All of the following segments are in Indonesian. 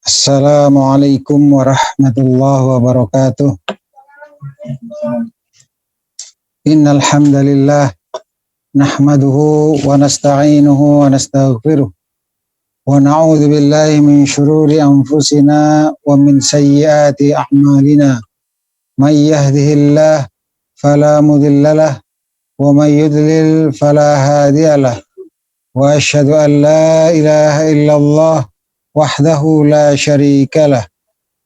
Assalamualaikum warahmatullahi wabarakatuh. Innal hamdalillah nahmaduhu wa nasta'inuhu wa nastaghfiruh wa na'udzu billahi min shururi anfusina wa min sayyiati a'malina. May yahdihillahu fala mudhillalah wa may yudlil fala hadiyalah. Wa asyhadu an la ilaha illallah wahdahu la syarikalah.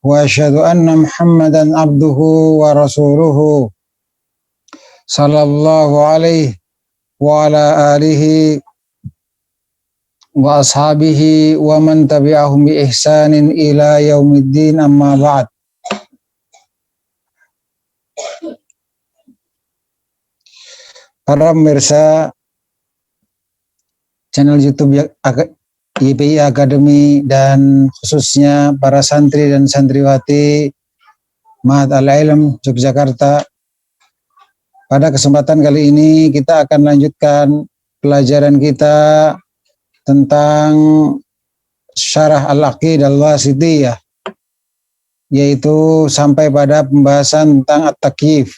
Wa asyhadu anna Muhammadan abduhu wa rasuluhu sallallahu alaihi wa ala alihi wa ashabihi wa man tabi'ahum bi ihsanin ila yaumiddin, amma ba'd. Para pemirsa channel YouTube YPI Academy dan khususnya para santri dan santriwati Ma'had Al-Ilm Yogyakarta, pada kesempatan kali ini kita akan lanjutkan pelajaran kita tentang Syarah Al-Aqidah Al-Wasithiyah, yaitu sampai pada pembahasan tentang at-takyif.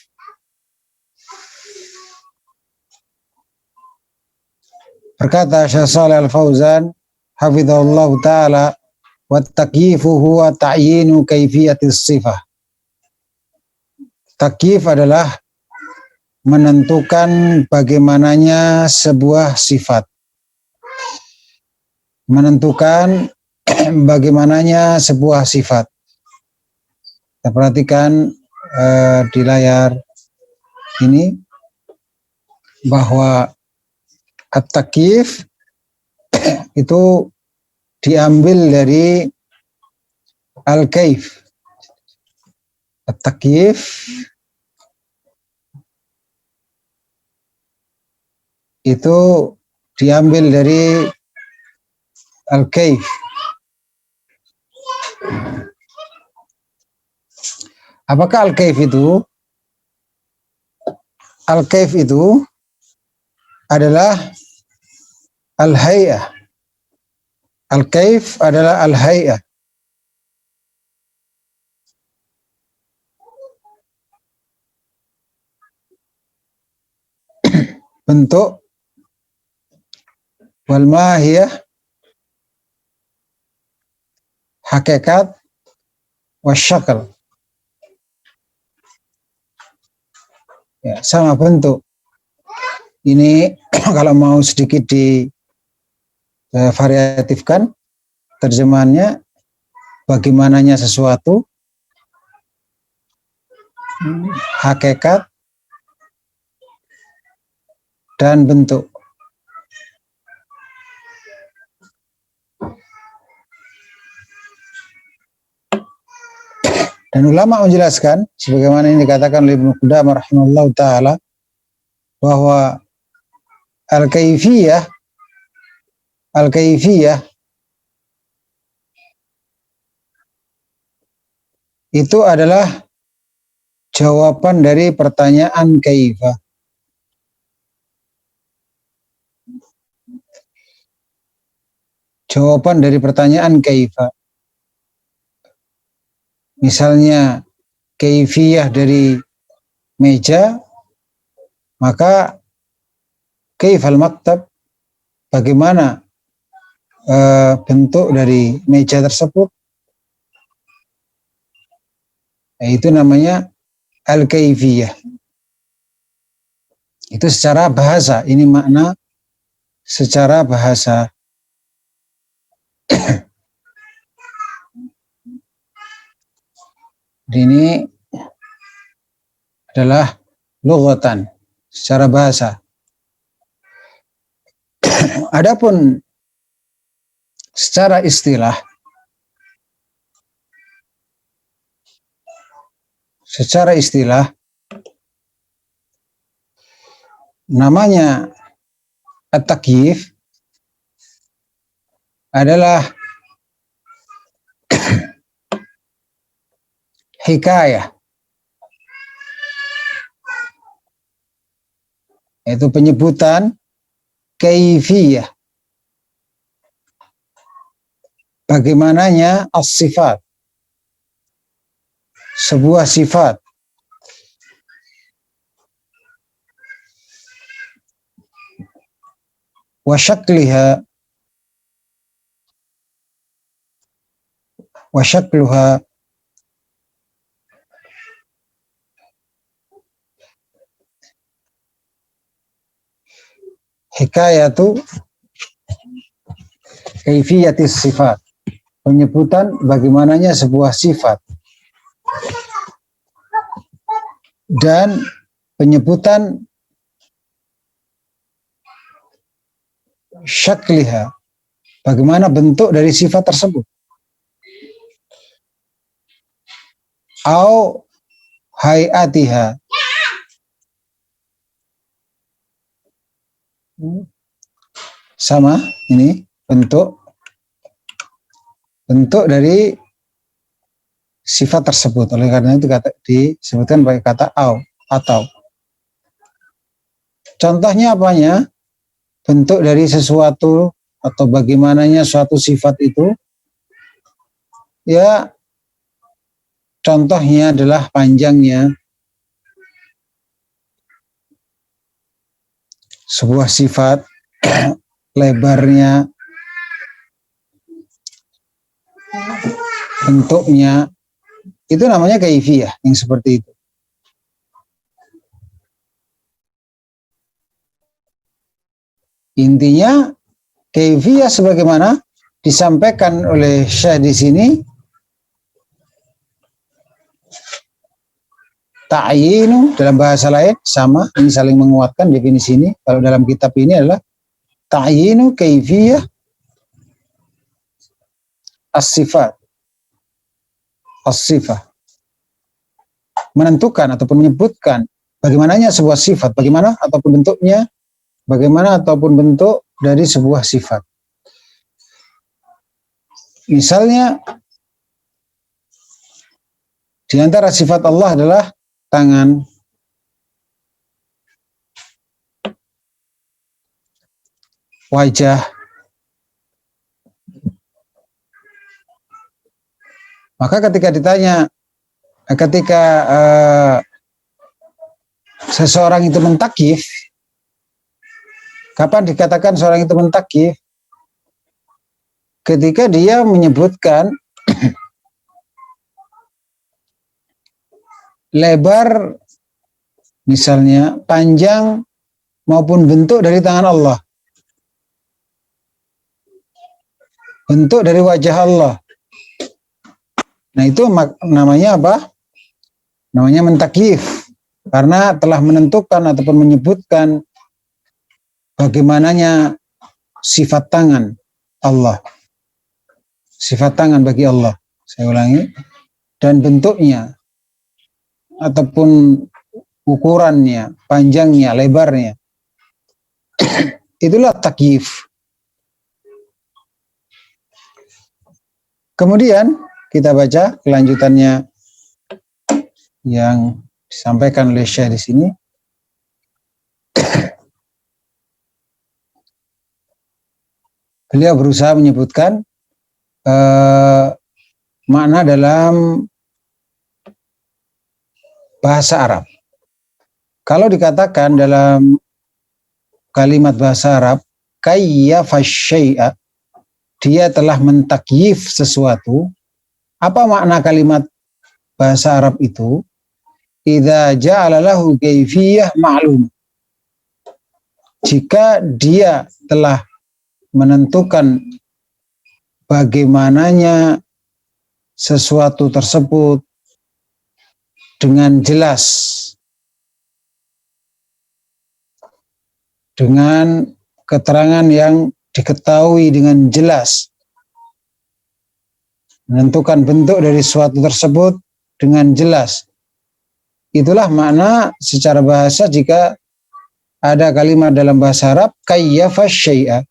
Berkata Syekh Shalih Al-Fauzan hafizahullah ta'ala, wat-takyifu huwa ta'yinu kaifiyatis sifah. Takyif adalah menentukan bagaimananya sebuah sifat. Menentukan bagaimananya sebuah sifat. Kita perhatikan di layar ini bahwa at-takyif itu diambil dari al-kaif. At-takyif itu diambil dari al-kaif. Apakah al-kaif itu? Al-kaif itu adalah al-hay'ah. Al-kaif adalah al-hay'ah. Bentuk, wal mahiyah hakikat, wasyakal. Ya, sama bentuk. Ini kalau mau sedikit di variatifkan terjemahannya, bagaimananya sesuatu, hakikat, dan bentuk. Dan ulama menjelaskan, sebagaimana ini dikatakan oleh Ibnu Qudamah rahimahullah ta'ala, bahwa al-kaifiyah itu adalah jawaban dari pertanyaan kaifa. Jawaban dari pertanyaan kaifa. Misalnya kaifiyah dari meja, maka kaifal maktab, bagaimana bentuk dari meja tersebut, itu namanya al-kaifiyah. Itu secara bahasa, ini makna secara bahasa. Ini adalah lughatan, secara bahasa. Adapun secara istilah, namanya at-takyif adalah hikayah, yaitu penyebutan kaifiyah. bagaimananya as-sifat, sebuah sifat, wa syakliha, wa syakluha, hikayatu kaifiyatis sifat, penyebutan bagaimananya sebuah sifat, dan penyebutan syakliha, bagaimana bentuk dari sifat tersebut, au hayatiha, sama ini bentuk dari sifat tersebut. Oleh karena itu disebutkan pakai kata au, atau. Contohnya apanya? Bentuk dari sesuatu atau bagaimananya suatu sifat itu, ya contohnya adalah panjangnya sebuah sifat, lebarnya, bentuknya, itu namanya kaifiyah yang seperti itu. Intinya kaifiyah sebagaimana disampaikan oleh Syekh di sini, ta'yinu dalam bahasa lain sama, ini saling menguatkan definisi ini. Kalau dalam kitab ini adalah ta'yinu kaifiyah as-sifat, as-sifah, menentukan ataupun menyebutkan bagaimananya sebuah sifat, bagaimana ataupun bentuknya, bagaimana ataupun bentuk dari sebuah sifat. Misalnya, di antara sifat Allah adalah tangan, wajah. Maka ketika ditanya, ketika seseorang itu mentakif, kapan dikatakan seorang itu mentakif? Ketika dia menyebutkan lebar, misalnya panjang maupun bentuk dari tangan Allah, bentuk dari wajah Allah. Nah itu namanya apa? Namanya mentakif, karena telah menentukan ataupun menyebutkan bagaimananya sifat tangan Allah, sifat tangan bagi Allah. Saya ulangi, dan bentuknya ataupun ukurannya, panjangnya, lebarnya. Itulah takyif. Kemudian kita baca kelanjutannya yang disampaikan oleh Syekh di sini. Beliau berusaha menyebutkan makna dalam bahasa Arab. Kalau dikatakan dalam kalimat bahasa Arab, kayyafa syai'a, dia telah mentakyif sesuatu. Apa makna kalimat bahasa Arab itu? Idza ja'ala lahu kaifiyah ma'lum. Jika dia telah menentukan bagaimananya sesuatu tersebut dengan jelas, dengan keterangan yang diketahui dengan jelas, menentukan bentuk dari suatu tersebut dengan jelas. Itulah makna secara bahasa jika ada kalimat dalam bahasa Arab kayyafa syai'a,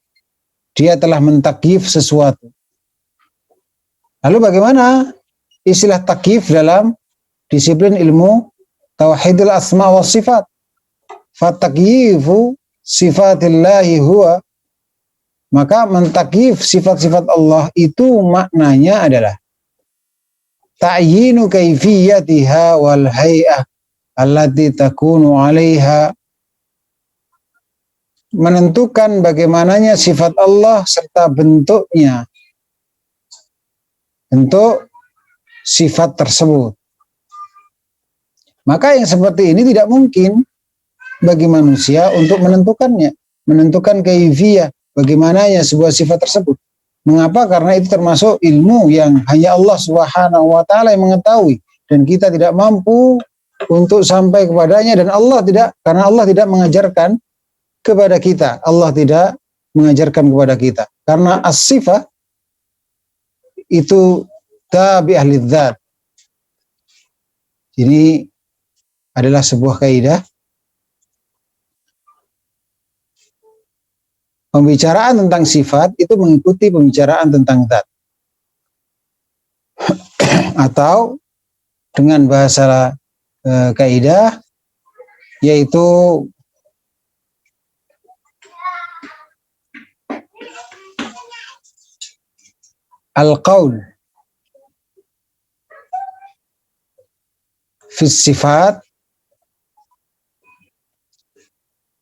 dia telah mentakyif sesuatu. Lalu bagaimana istilah takyif dalam disiplin ilmu tauhidul asma wa sifat? Fatakyifu sifatillahi huwa Maka mentakyif sifat-sifat Allah itu maknanya adalah ta'yinu kaifiyatiha wal hay'ah allati takunu 'alaiha, menentukan bagaimananya sifat Allah serta bentuknya, bentuk sifat tersebut. Maka yang seperti ini tidak mungkin bagi manusia untuk menentukannya, menentukan kaifiyah, bagaimananya sebuah sifat tersebut. Mengapa? Karena itu termasuk ilmu yang hanya Allah Subhanahu wa taala yang mengetahui dan kita tidak mampu untuk sampai kepadanya, dan Allah tidak, karena Allah tidak mengajarkan kepada kita. Allah tidak mengajarkan kepada kita. Karena as-sifah itu tabi'ah lidzat. Ini adalah sebuah kaidah. Pembicaraan tentang sifat itu mengikuti pembicaraan tentang zat. Atau dengan bahasa kaidah yaitu al-qaul fi sifat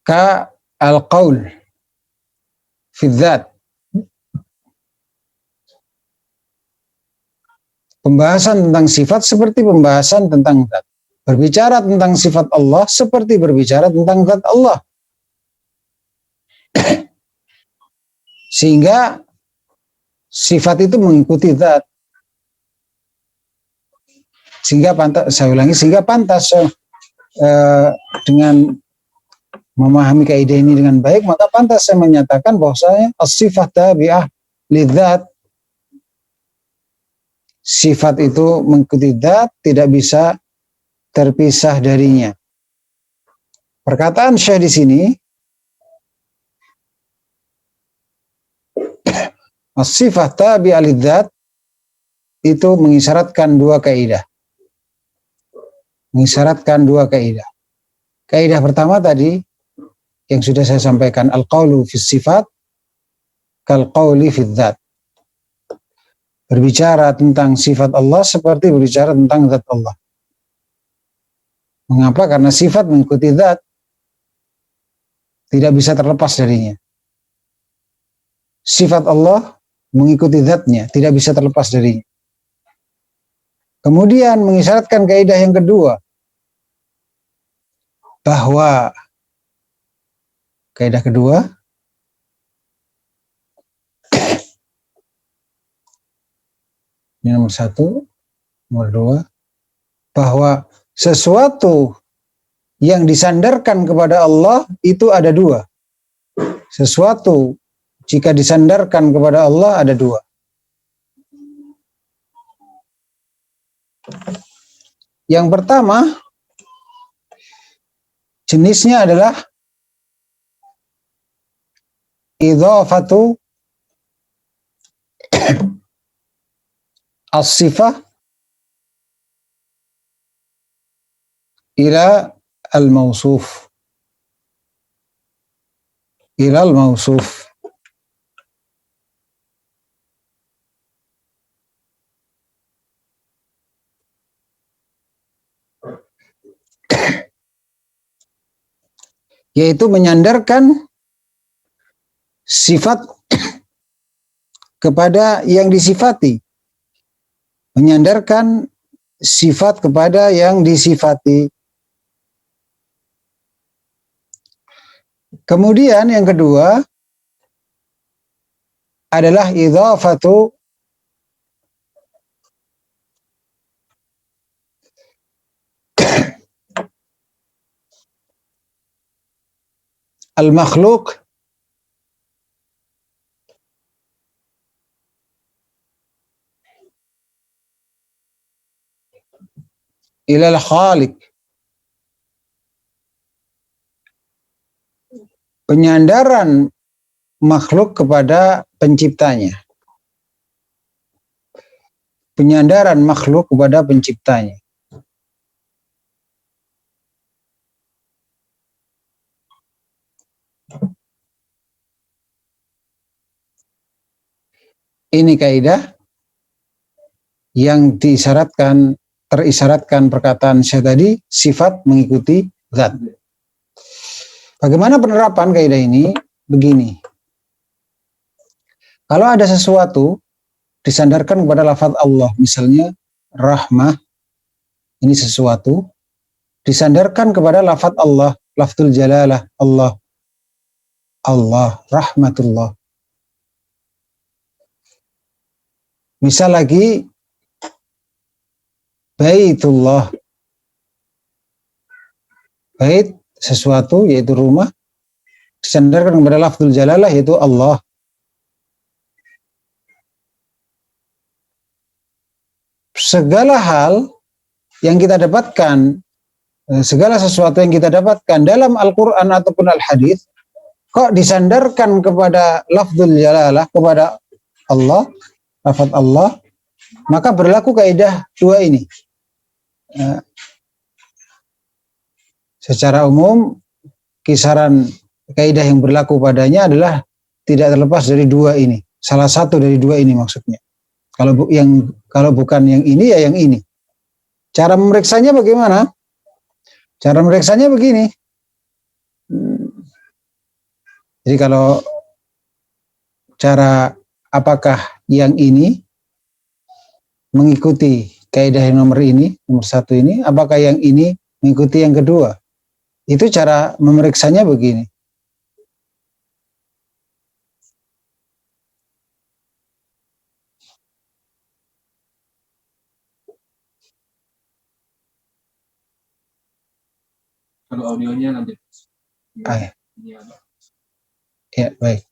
ka al-qaul fi dzat. Pembahasan tentang sifat seperti pembahasan tentang zat. Berbicara tentang sifat Allah seperti berbicara tentang zat Allah. Sehingga sifat itu mengikuti zat. Sehingga pantas, saya ulangi, sehingga pantas dengan memahami kaidah ini dengan baik, maka pantas saya menyatakan bahwasanya as-sifat tabi'ah lidzat. Sifat itu mengikuti zat, tidak bisa terpisah darinya. Perkataan Syekh di sini, as-sifat tabi'ah lidzat, itu mengisyaratkan dua kaidah. Mengisyaratkan dua kaidah. Kaidah pertama tadi yang sudah saya sampaikan, al-qaulu fi sifat kal qauli fi dzat. Berbicara tentang sifat Allah seperti berbicara tentang zat Allah. Mengapa? Karena sifat mengikuti zat, tidak bisa terlepas darinya. Sifat Allah mengikuti zatnya, tidak bisa terlepas darinya. Kemudian mengisyaratkan kaidah yang kedua, bahwa kaidah kedua, ini nomor satu, nomor dua, bahwa sesuatu yang disandarkan kepada Allah itu ada dua. Sesuatu jika disandarkan kepada Allah ada dua. Yang pertama, jenisnya adalah idhafatu as-sifah ila al-mausuf. Ila al-mausuf. Yaitu menyandarkan sifat kepada yang disifati. Menyandarkan sifat kepada yang disifati. Kemudian yang kedua adalah idhafatu al-makhluk ila al-khaliq. Penyandaran makhluk kepada penciptanya. Penyandaran makhluk kepada penciptanya. Ini kaidah yang terisaratkan perkataan saya tadi, sifat mengikuti zat. Bagaimana penerapan kaidah ini? Begini. Kalau ada sesuatu disandarkan kepada lafaz Allah, misalnya rahmah, ini sesuatu disandarkan kepada lafaz Allah, lafzul jalalah, Allah, rahmatullah. Misal lagi baitullah, bait sesuatu yaitu rumah disandarkan kepada lafzul jalalah yaitu Allah. Segala hal yang kita dapatkan, segala sesuatu yang kita dapatkan dalam Al-Quran ataupun Al-Hadis, kok disandarkan kepada lafzul jalalah, kepada Allah, lafaz Allah, maka berlaku kaidah dua ini. Secara umum, kisaran kaidah yang berlaku padanya adalah tidak terlepas dari dua ini. Salah satu dari dua ini maksudnya. Kalau bukan yang ini, ya yang ini. Cara memeriksanya bagaimana? Cara memeriksanya begini. Jadi kalau cara apakah yang ini mengikuti kaidah yang nomor satu ini, apakah yang ini mengikuti yang kedua? Itu cara memeriksanya begini. Kalau audionya nanti. Ya, baik.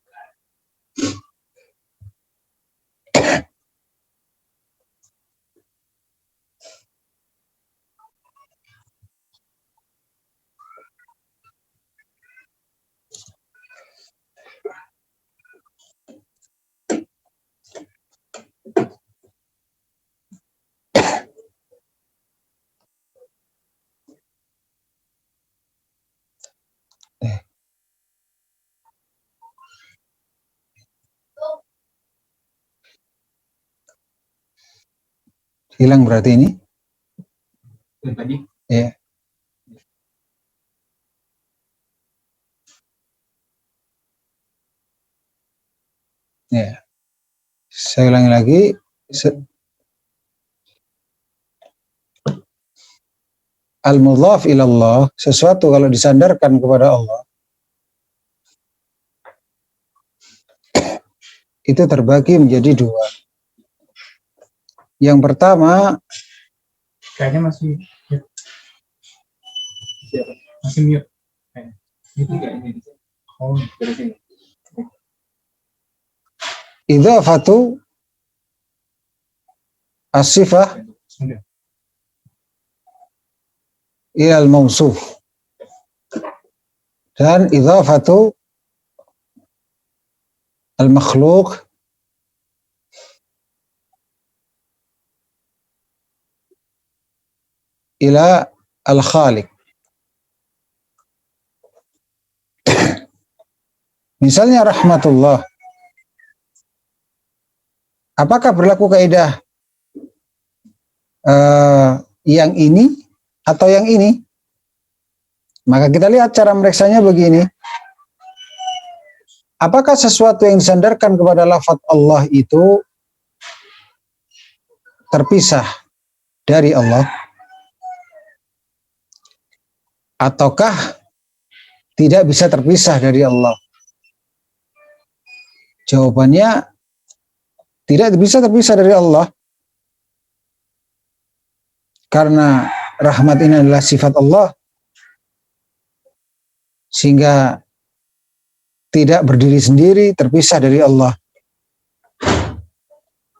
Hilang berarti ini? Yang tadi? Ya. Ya. Saya ulangi lagi. Al-mudhaf ilallah, sesuatu kalau disandarkan kepada Allah, itu terbagi menjadi dua. Yang pertama, kayaknya masih mute. Itu enggak ini. Oh, dari sini. idhafatu as-sifah ilal mausuf, dan idhafatu al-makhluq ila al-khaliq. Misalnya rahmatullah, apakah berlaku kaidah yang ini atau yang ini? Maka kita lihat cara meriksanya begini. Apakah sesuatu yang disandarkan kepada lafaz Allah itu terpisah dari Allah, ataukah tidak bisa terpisah dari Allah? Jawabannya tidak bisa terpisah dari Allah, karena rahmat ini adalah sifat Allah, sehingga tidak berdiri sendiri, terpisah dari Allah.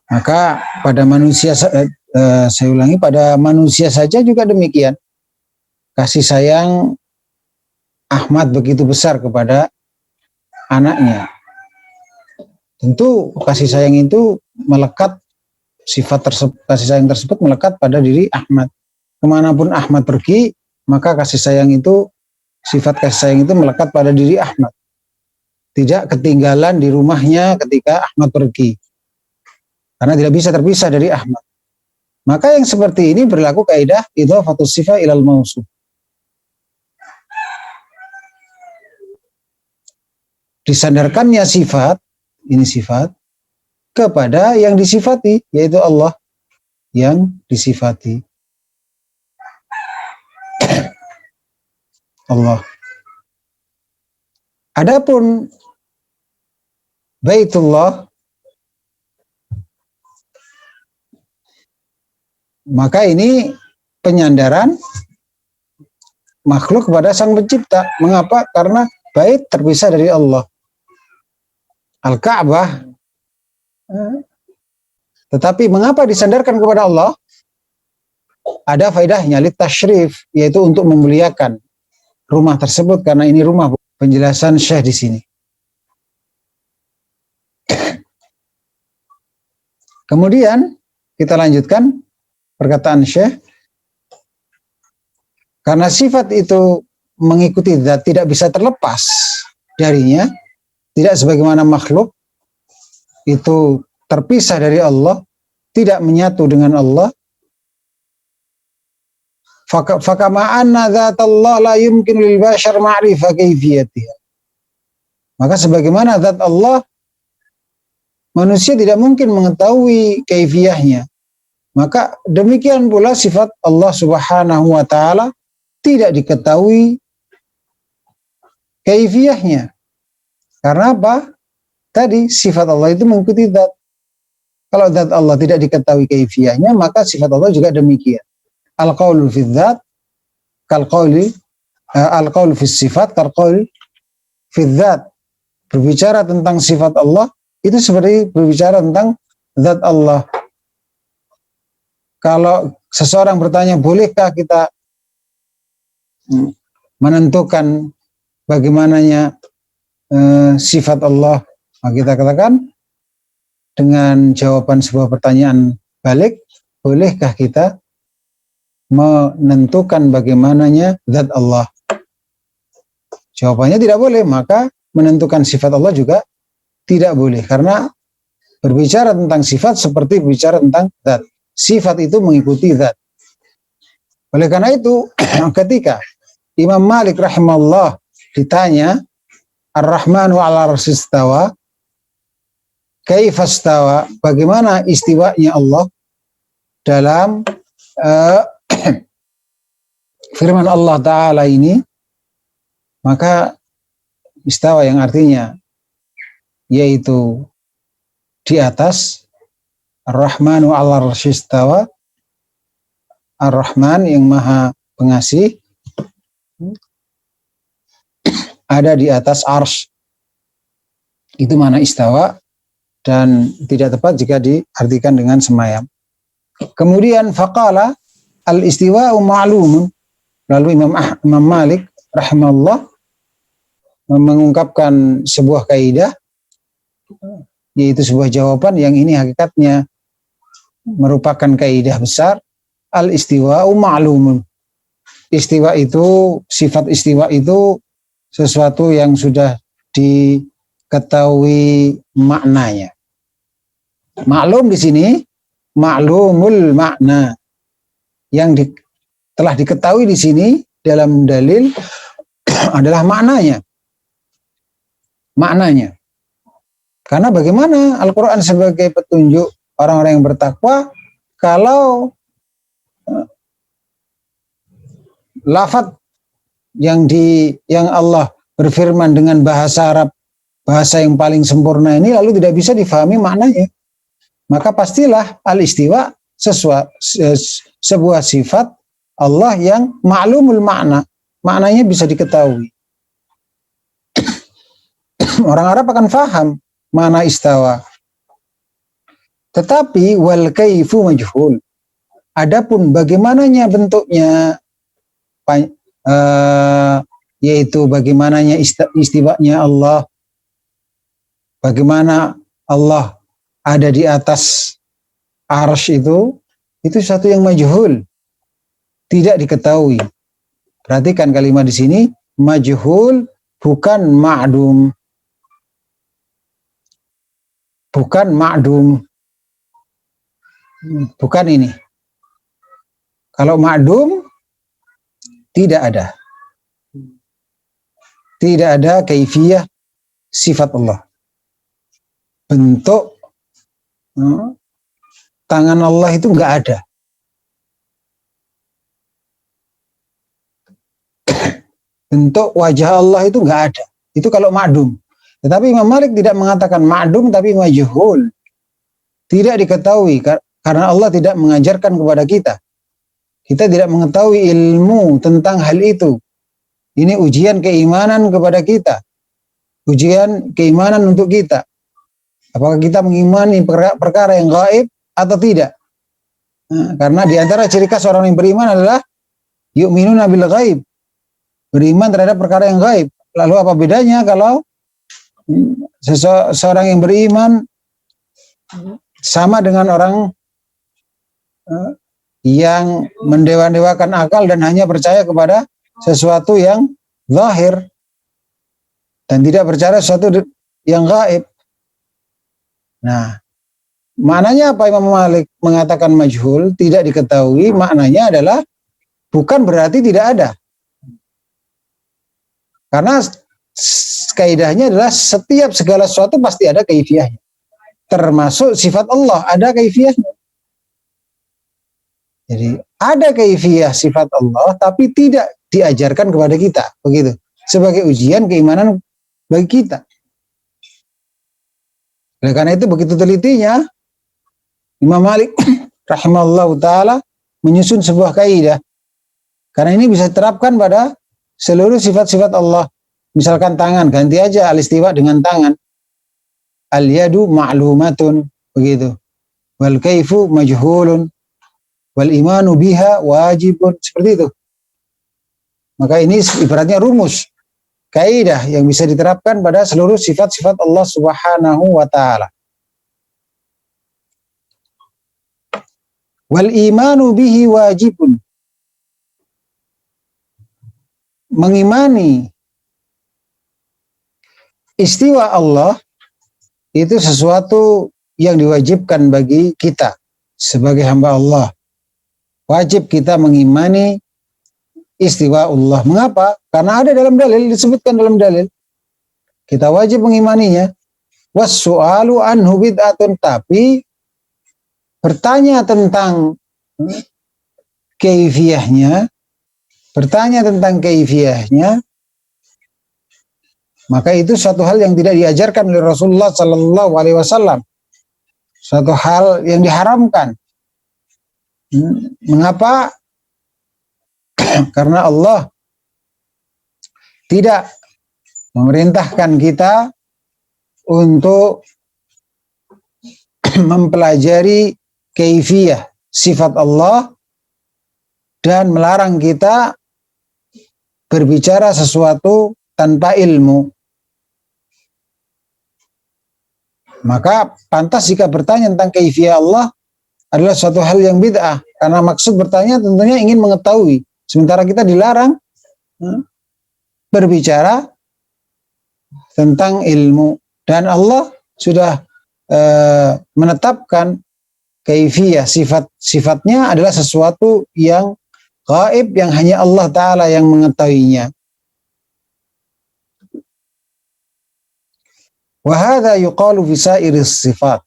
Maka pada manusia, saya ulangi, pada manusia saja juga demikian. Kasih sayang Ahmad begitu besar kepada anaknya. Tentu kasih sayang itu melekat, kasih sayang tersebut melekat pada diri Ahmad. Kemanapun Ahmad pergi, maka kasih sayang itu, sifat kasih sayang itu melekat pada diri Ahmad. Tidak ketinggalan di rumahnya ketika Ahmad pergi. karena tidak bisa terpisah dari Ahmad. Maka yang seperti ini berlaku kaidah idhafatus sifat ilal mausuf. Disandarkannya sifat, ini sifat, kepada yang disifati, yaitu Allah yang disifati. Allah. Adapun Baitullah, maka ini penyandaran makhluk kepada Sang Pencipta. Mengapa? Karena bait terpisah dari Allah. Al-Ka'bah. Tetapi mengapa disandarkan kepada Allah? Ada faedahnya, litasyrif, yaitu untuk memuliakan rumah tersebut, karena ini rumah. Penjelasan Syekh di sini. Kemudian kita lanjutkan perkataan Syekh. Karena sifat itu mengikuti zat, tidak bisa terlepas darinya, tidak sebagaimana makhluk itu terpisah dari Allah, tidak menyatu dengan Allah. Fakama anna dzatullah la yumkin lil bashar ma'rifah kaifiyatiha. Maka sebagaimana zat Allah, manusia tidak mungkin mengetahui kaifiyahnya. Maka demikian pula sifat Allah Subhanahu wa taala tidak diketahui kaifiyahnya. Karena apa? Tadi sifat Allah itu mengikuti zat. Kalau zat Allah tidak diketahui kaifiyahnya, maka sifat Allah juga demikian. Al-qaulu fi dzat kal-qauli al-qaulu fi sifat kal-qauli fi dzat. Berbicara tentang sifat Allah itu seperti berbicara tentang zat Allah. Kalau seseorang bertanya, bolehkah kita menentukan bagaimananya sifat Allah? Maka kita katakan dengan jawaban sebuah pertanyaan balik, bolehkah kita menentukan bagaimananya zat Allah? Jawabannya tidak boleh, maka menentukan sifat Allah juga tidak boleh, karena berbicara tentang sifat seperti berbicara tentang zat. Sifat itu mengikuti zat. Oleh karena itu, ketika Imam Malik rahimahullah ditanya, Ar-Rahmanu 'ala arsy istawa, kaifastawa, bagaimana istiwanya Allah dalam firman Allah Ta'ala ini, maka istawa yang artinya yaitu di atas, Ar-Rahmanu 'ala arsy istawa, Ar-Rahman yang maha pengasih ada di atas arsy. Itu mana istawa, dan tidak tepat jika diartikan dengan semayam. Kemudian faqala al-istiwa'u ma'lumun. Lalu Imam Malik rahimahullah mengungkapkan sebuah kaidah, yaitu sebuah jawaban yang ini hakikatnya merupakan kaidah besar. Al-istiwa'u ma'lumun. Istiwa itu, sifat istiwa itu sesuatu yang sudah diketahui maknanya. Maklum di sini maklumul makna, yang telah diketahui di sini dalam dalil adalah maknanya. Maknanya. Karena bagaimana Al-Quran sebagai petunjuk orang-orang yang bertakwa, kalau lafadz yang Allah berfirman dengan bahasa Arab, bahasa yang paling sempurna ini, lalu tidak bisa difahami maknanya, maka pastilah al-istiwa sebuah sifat Allah yang ma'lumul makna, maknanya bisa diketahui. Orang Arab akan faham makna istawa. Tetapi wal kaifu majhul. Adapun bagaimananya bentuknya, yaitu bagaimananya istiwanya Allah, bagaimana Allah ada di atas arsy, itu satu yang majhul, tidak diketahui. Perhatikan kalimat di sini, majhul, bukan ma'dum. Bukan ma'dum. bukan ini. Kalau ma'dum tidak ada. Tidak ada kaifiyah sifat Allah. Bentuk tangan Allah itu enggak ada. Bentuk wajah Allah itu enggak ada. Itu kalau ma'dum. Tetapi Imam Malik tidak mengatakan ma'dum tapi majhul. Tidak diketahui karena Allah tidak mengajarkan kepada kita. Kita tidak mengetahui ilmu tentang hal itu. Ini ujian keimanan kepada kita. Ujian keimanan untuk kita. Apakah kita mengimani perkara yang gaib atau tidak? Nah, karena di antara ciri khas orang yang beriman adalah yu'minuna bil ghaib. Beriman terhadap perkara yang gaib. Lalu apa bedanya kalau seseorang yang beriman sama dengan orang yang mendewa-dewakan akal dan hanya percaya kepada sesuatu yang zahir dan tidak percaya sesuatu yang gaib. Nah, maknanya apa Imam Malik mengatakan majhul, tidak diketahui, maknanya adalah bukan berarti tidak ada. Karena kaidahnya adalah setiap segala sesuatu pasti ada kaifiyahnya. Termasuk sifat Allah ada kaifiyahnya. Jadi ada kaifiyah sifat Allah tapi tidak diajarkan kepada kita, begitu. Sebagai ujian keimanan bagi kita. Oleh karena itu begitu telitinya Imam Malik rahimahullah taala menyusun sebuah kaidah. Karena ini bisa diterapkan pada seluruh sifat-sifat Allah. Misalkan tangan, ganti aja al-istiwa dengan tangan. Al-yadu ma'lumatun, begitu. Wal kaifu majhulun. Wal imanu biha wajibun, seperti itu. Maka ini ibaratnya rumus, kaidah yang bisa diterapkan pada seluruh sifat-sifat Allah Subhanahu wa taala. Wal imanu bihi wajibun. Mengimani istiwa Allah itu sesuatu yang diwajibkan bagi kita sebagai hamba Allah. Wajib kita mengimani istiwa Allah. Mengapa? Karena ada dalam dalil, disebutkan dalam dalil. Kita wajib mengimaninya. Was-su'alu anhu bid'atun, tapi bertanya tentang kaifiyahnya, maka itu suatu hal yang tidak diajarkan oleh Rasulullah Sallallahu Alaihi Wasallam, suatu hal yang diharamkan. Mengapa? Karena Allah tidak memerintahkan kita untuk mempelajari kaifiyah sifat Allah dan melarang kita berbicara sesuatu tanpa ilmu. Maka pantas jika bertanya tentang kaifiyah Allah adalah suatu hal yang bid'ah, karena maksud bertanya tentunya ingin mengetahui, sementara kita dilarang berbicara tentang ilmu. Dan Allah sudah menetapkan kaifiyah sifat-sifatnya adalah sesuatu yang gaib, yang hanya Allah Ta'ala yang mengetahuinya. Wa hadza yuqalu fi sa'iris sifat.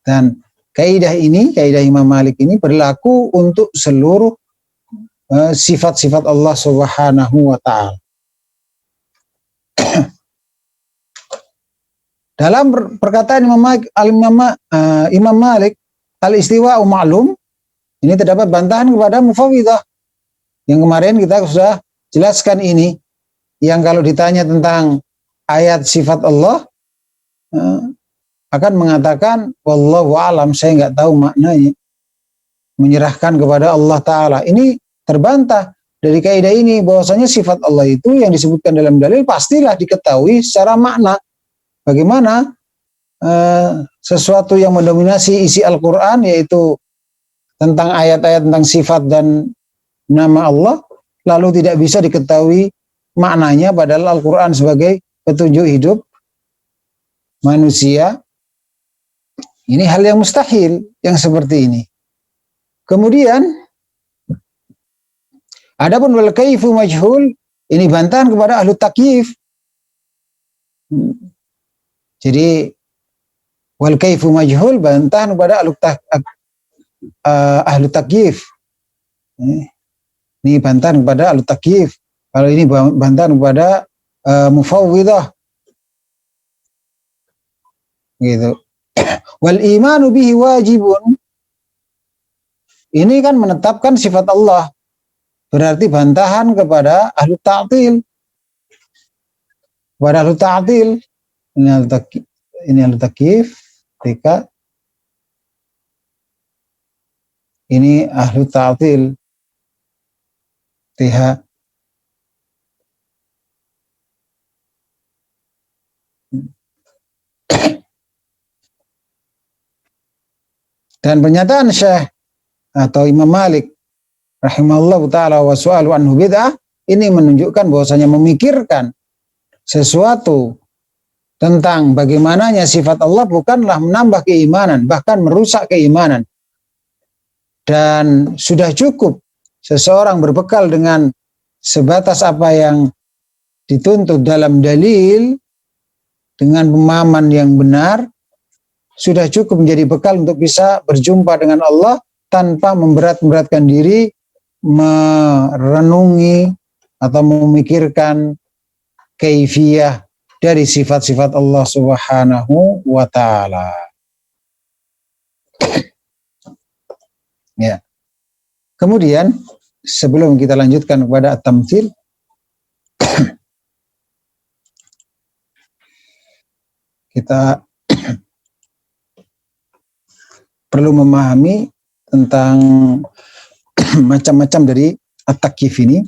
Dan kaidah ini, kaidah Imam Malik ini berlaku untuk seluruh sifat-sifat Allah Subhanahu wa taala. Dalam perkataan Imam Malik, al-istiwa'u ma'lum, ini terdapat bantahan kepada Mufawwidah yang kemarin kita sudah jelaskan ini, yang kalau ditanya tentang ayat sifat Allah akan mengatakan wallahu a'lam, saya nggak tahu maknanya, menyerahkan kepada Allah Ta'ala. Ini terbantah dari kaidah ini bahwasanya sifat Allah itu yang disebutkan dalam dalil pastilah diketahui secara makna. Bagaimana sesuatu yang mendominasi isi Al-Quran, yaitu tentang ayat-ayat tentang sifat dan nama Allah, lalu tidak bisa diketahui maknanya, padahal Al-Quran sebagai petunjuk hidup manusia. Ini hal yang mustahil yang seperti ini. Kemudian adapun wal kaifu majhul, ini bantahan kepada ahlu takyif. Jadi wal kaifu majhul bantahan kepada ahlu takyif. Ini bantahan kepada ahlu takyif. Kalau ini bantahan kepada mufawwidah. Gitu. Wal imanu bihi wajibun. Ini kan menetapkan sifat Allah. Berarti bantahan kepada ahlu ta'til. Kepada ahlu ta'til. Ini ahlu takyif. Ketika ini ahlu ta'til. TH. Dan pernyataan Syekh atau Imam Malik rahimahullah ta'ala wa su'alu anhu bid'ah, ini menunjukkan bahwasanya memikirkan sesuatu tentang bagaimananya sifat Allah bukanlah menambah keimanan, bahkan merusak keimanan. Dan sudah cukup seseorang berbekal dengan sebatas apa yang dituntut dalam dalil dengan pemahaman yang benar, sudah cukup menjadi bekal untuk bisa berjumpa dengan Allah tanpa memberat-beratkan diri, merenungi atau memikirkan kaifiyah dari sifat-sifat Allah Subhanahu wa ta'ala. Ya. Kemudian sebelum kita lanjutkan kepada at-tamtsil, kita perlu memahami tentang macam-macam dari at-takyif ini,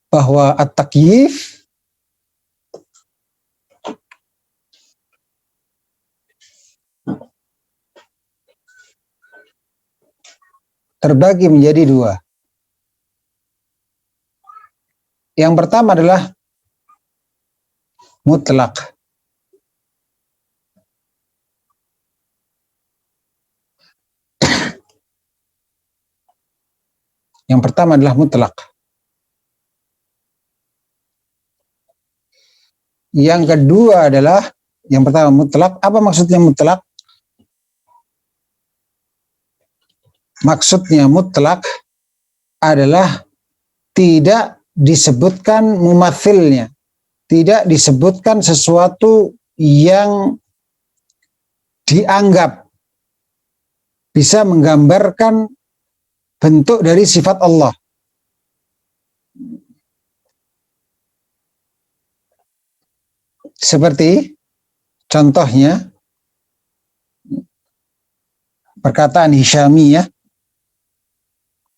bahwa at-takyif terbagi menjadi dua. Yang pertama adalah mutlak. Yang pertama adalah mutlak. Yang kedua adalah, yang pertama mutlak. Apa maksudnya mutlak? Maksudnya mutlak adalah tidak disebutkan mumathilnya, tidak disebutkan sesuatu yang dianggap bisa menggambarkan bentuk dari sifat Allah. Seperti contohnya perkataan Hisyamiyah,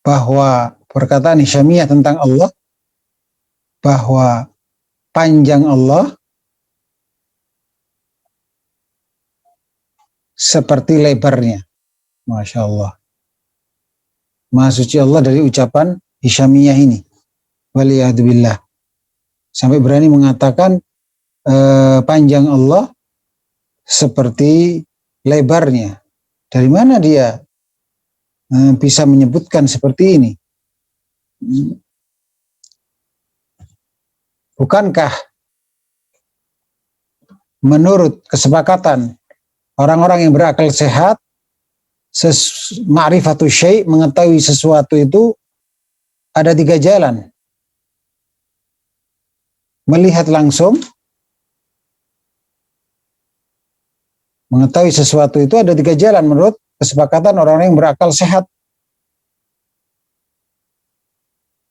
bahwa perkataan Hisyamiyah tentang Allah, bahwa panjang Allah seperti lebarnya. Masya Allah. Maha suci Allah dari ucapan Hisyamiyah ini. Waliyahdubillah. Sampai berani mengatakan panjang Allah seperti lebarnya. Dari mana dia bisa menyebutkan seperti ini? Bukankah menurut kesepakatan orang-orang yang berakal sehat, ma'rifatul syai', mengetahui sesuatu itu ada 3 jalan. Melihat langsung, mengetahui sesuatu itu ada 3 jalan menurut kesepakatan orang-orang yang berakal sehat.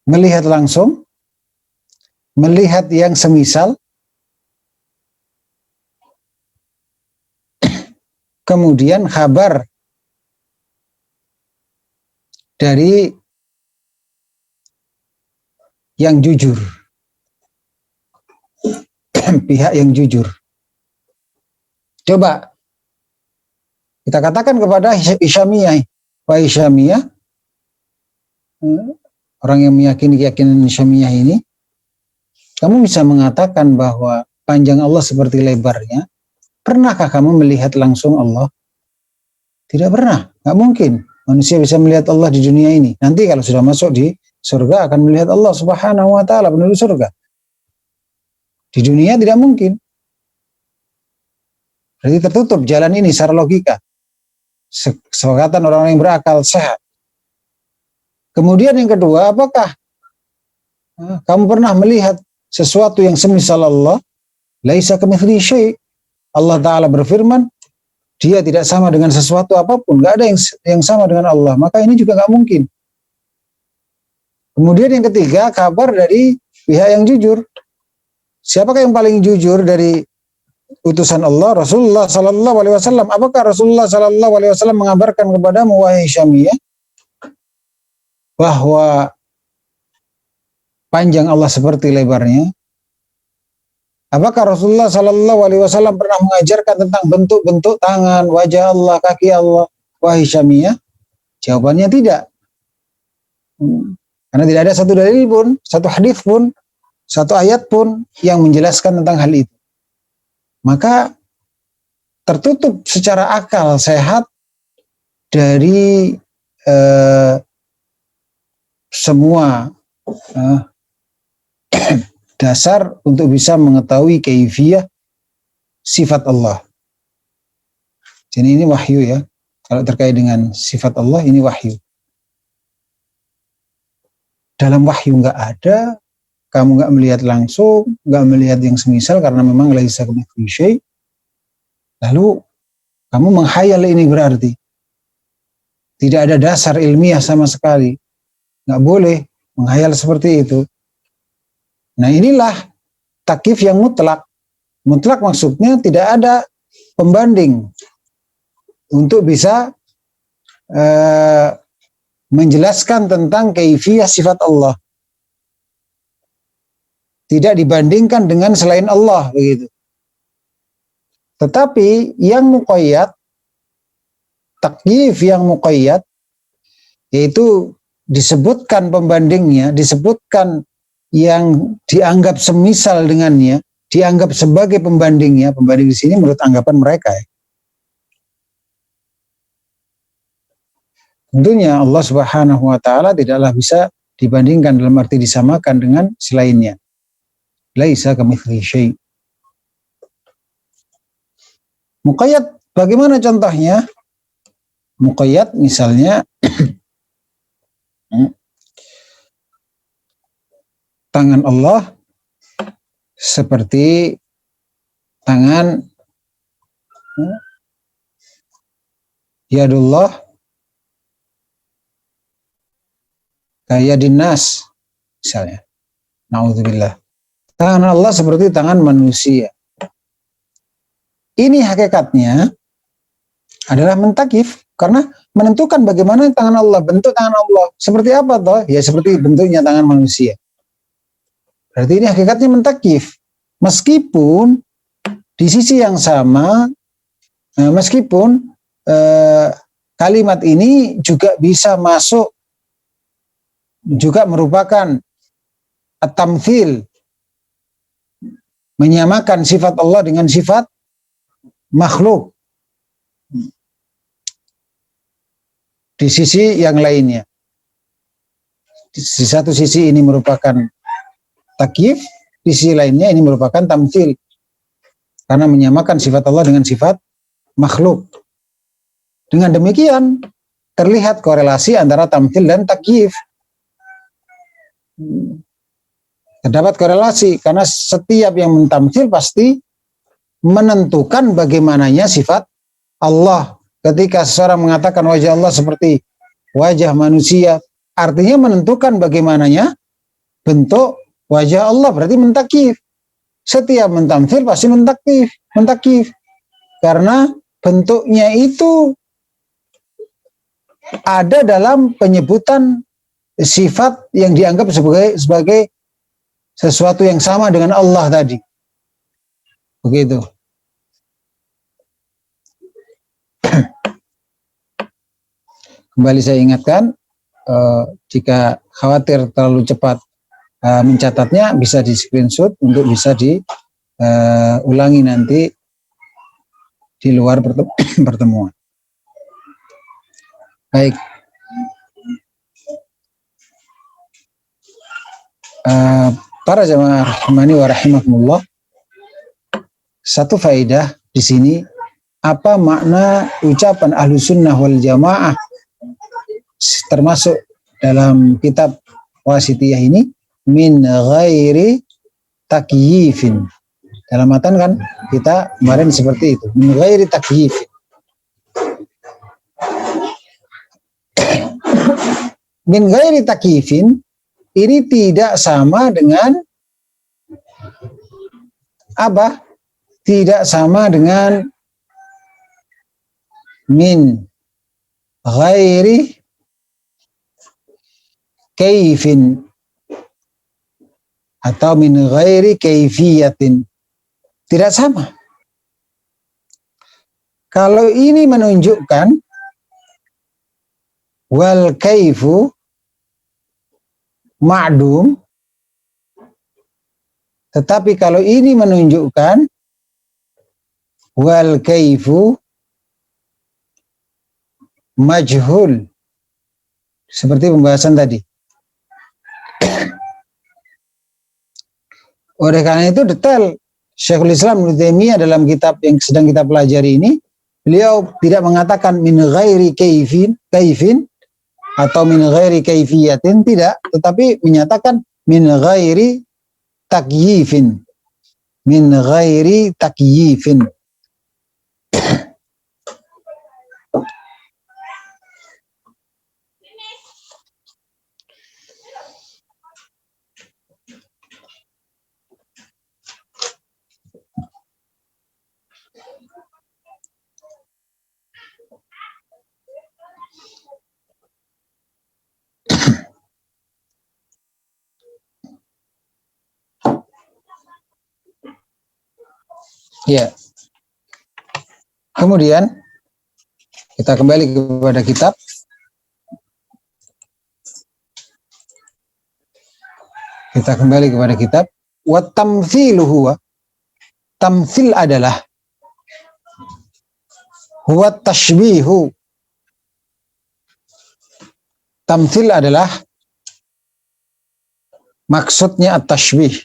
Melihat langsung, melihat yang semisal, kemudian kabar dari yang jujur, pihak yang jujur. Coba kita katakan kepada Hisyamiyah, Pak Hisyamiyah, orang yang meyakini keyakinan Hisyamiyah ini, kamu bisa mengatakan bahwa panjang Allah seperti lebarnya. Pernahkah kamu melihat langsung Allah? Tidak pernah, nggak mungkin. manusia bisa melihat Allah di dunia ini. Nanti kalau sudah masuk di surga akan melihat Allah Subhanahu wa taala, penduduk surga. Di dunia tidak mungkin. Jadi tertutup jalan ini secara logika. Kesepakatan orang-orang yang berakal sehat. Kemudian yang kedua, apakah kamu pernah melihat sesuatu yang semisal Allah? Laisa kamitslihi syai'. Allah Ta'ala berfirman, dia tidak sama dengan sesuatu apapun. Gak ada yang sama dengan Allah. Maka ini juga gak mungkin. Kemudian yang ketiga, kabar dari pihak yang jujur. Siapakah yang paling jujur dari utusan Allah? Rasulullah Sallallahu Alaihi Wasallam. Apakah Rasulullah Sallallahu Alaihi Wasallam mengabarkan kepadamu, wahai Syamiyah, bahwa panjang Allah seperti lebarnya? Apakah Rasulullah Sallallahu Alaihi Wasallam pernah mengajarkan tentang bentuk-bentuk tangan, wajah Allah, kaki Allah, wahai Syamiyah? Jawabannya tidak. Karena tidak ada satu dalil pun, satu hadis pun, satu ayat pun yang menjelaskan tentang hal itu. Maka tertutup secara akal sehat dari semua dasar untuk bisa mengetahui kaifiyah sifat Allah. Jadi ini wahyu ya. Kalau terkait dengan sifat Allah, ini wahyu. Dalam wahyu nggak ada, kamu nggak melihat langsung, nggak melihat yang semisal karena memang laisa kamitslihi syai'. Lalu kamu menghayal, ini berarti tidak ada dasar ilmiah sama sekali. Nggak boleh menghayal seperti itu. Nah inilah takyif yang mutlak. Mutlak maksudnya tidak ada pembanding untuk bisa menjelaskan tentang kaifiyah sifat Allah. Tidak dibandingkan dengan selain Allah, begitu. Tetapi yang muqayyad, takyif yang muqayyad, yaitu disebutkan pembandingnya, disebutkan yang dianggap semisal dengannya, dianggap sebagai pembandingnya. Pembanding di sini menurut anggapan mereka ya. Tentunya Allah Subhanahu wa taala tidaklah bisa dibandingkan dalam arti disamakan dengan selainnya. Laisa kamitslihi syai'. Muqayyad bagaimana contohnya? Muqayyad misalnya tangan Allah seperti tangan yadullah kayadin nas misalnya. Na'udzubillah. Tangan Allah seperti tangan manusia. Ini hakikatnya adalah mentakif, karena menentukan bagaimana tangan Allah, bentuk tangan Allah. Seperti apa toh? Ya seperti bentuknya tangan manusia. Berarti ini hakikatnya mentakif. Meskipun di sisi yang sama, meskipun kalimat ini juga bisa masuk, juga merupakan at-tamthil, menyamakan sifat Allah dengan sifat makhluk di sisi yang lainnya. Di satu sisi ini merupakan takyif, di sisi lainnya ini merupakan tamthil, karena menyamakan sifat Allah dengan sifat makhluk. Dengan demikian terlihat korelasi antara tamthil dan takyif. Terdapat korelasi karena setiap yang mentamthil pasti menentukan bagaimananya sifat Allah. Ketika seseorang mengatakan wajah Allah seperti wajah manusia, artinya menentukan bagaimananya bentuk wajah Allah, berarti mentakif. Setiap mentamthil pasti mentakif. Karena bentuknya itu ada dalam penyebutan sifat yang dianggap sebagai sesuatu yang sama dengan Allah tadi. Begitu. Kembali saya ingatkan, jika khawatir terlalu cepat mencatatnya, bisa di screenshot untuk bisa diulangi nanti di luar pertemuan. Baik. Para jamaah rahimani wa rahimakumullah, satu faedah di sini, apa makna ucapan Ahlussunnah wal Jamaah termasuk dalam kitab Wasithiyah ini, min ghairi takyifin. Dalam matan kan kita kemarin seperti itu, min ghairi takyifin. Min ghairi takyifin ini tidak sama dengan apa? Tidak sama dengan min ghairi kaifin atau min ghairi kaifiyatin. Tidak sama. Kalau ini menunjukkan wal kaifu ma'dum, tetapi kalau ini menunjukkan wal kaifu majhul, seperti pembahasan tadi. Oleh karena itu detail Syekhul Islam Ibnu Taimiyah dalam kitab yang sedang kita pelajari ini, beliau tidak mengatakan min ghairi kaifin atau min ghairi kaifiyatin, tidak, tetapi menyatakan min ghairi takyifin. Min ghairi takyifin. Ya. Kemudian kita kembali kepada kitab. Kita kembali kepada kitab. Wa tamtsilu huwa. Tamtsil adalah huwa tashbihu. Tamtsil adalah maksudnya at-tashbih.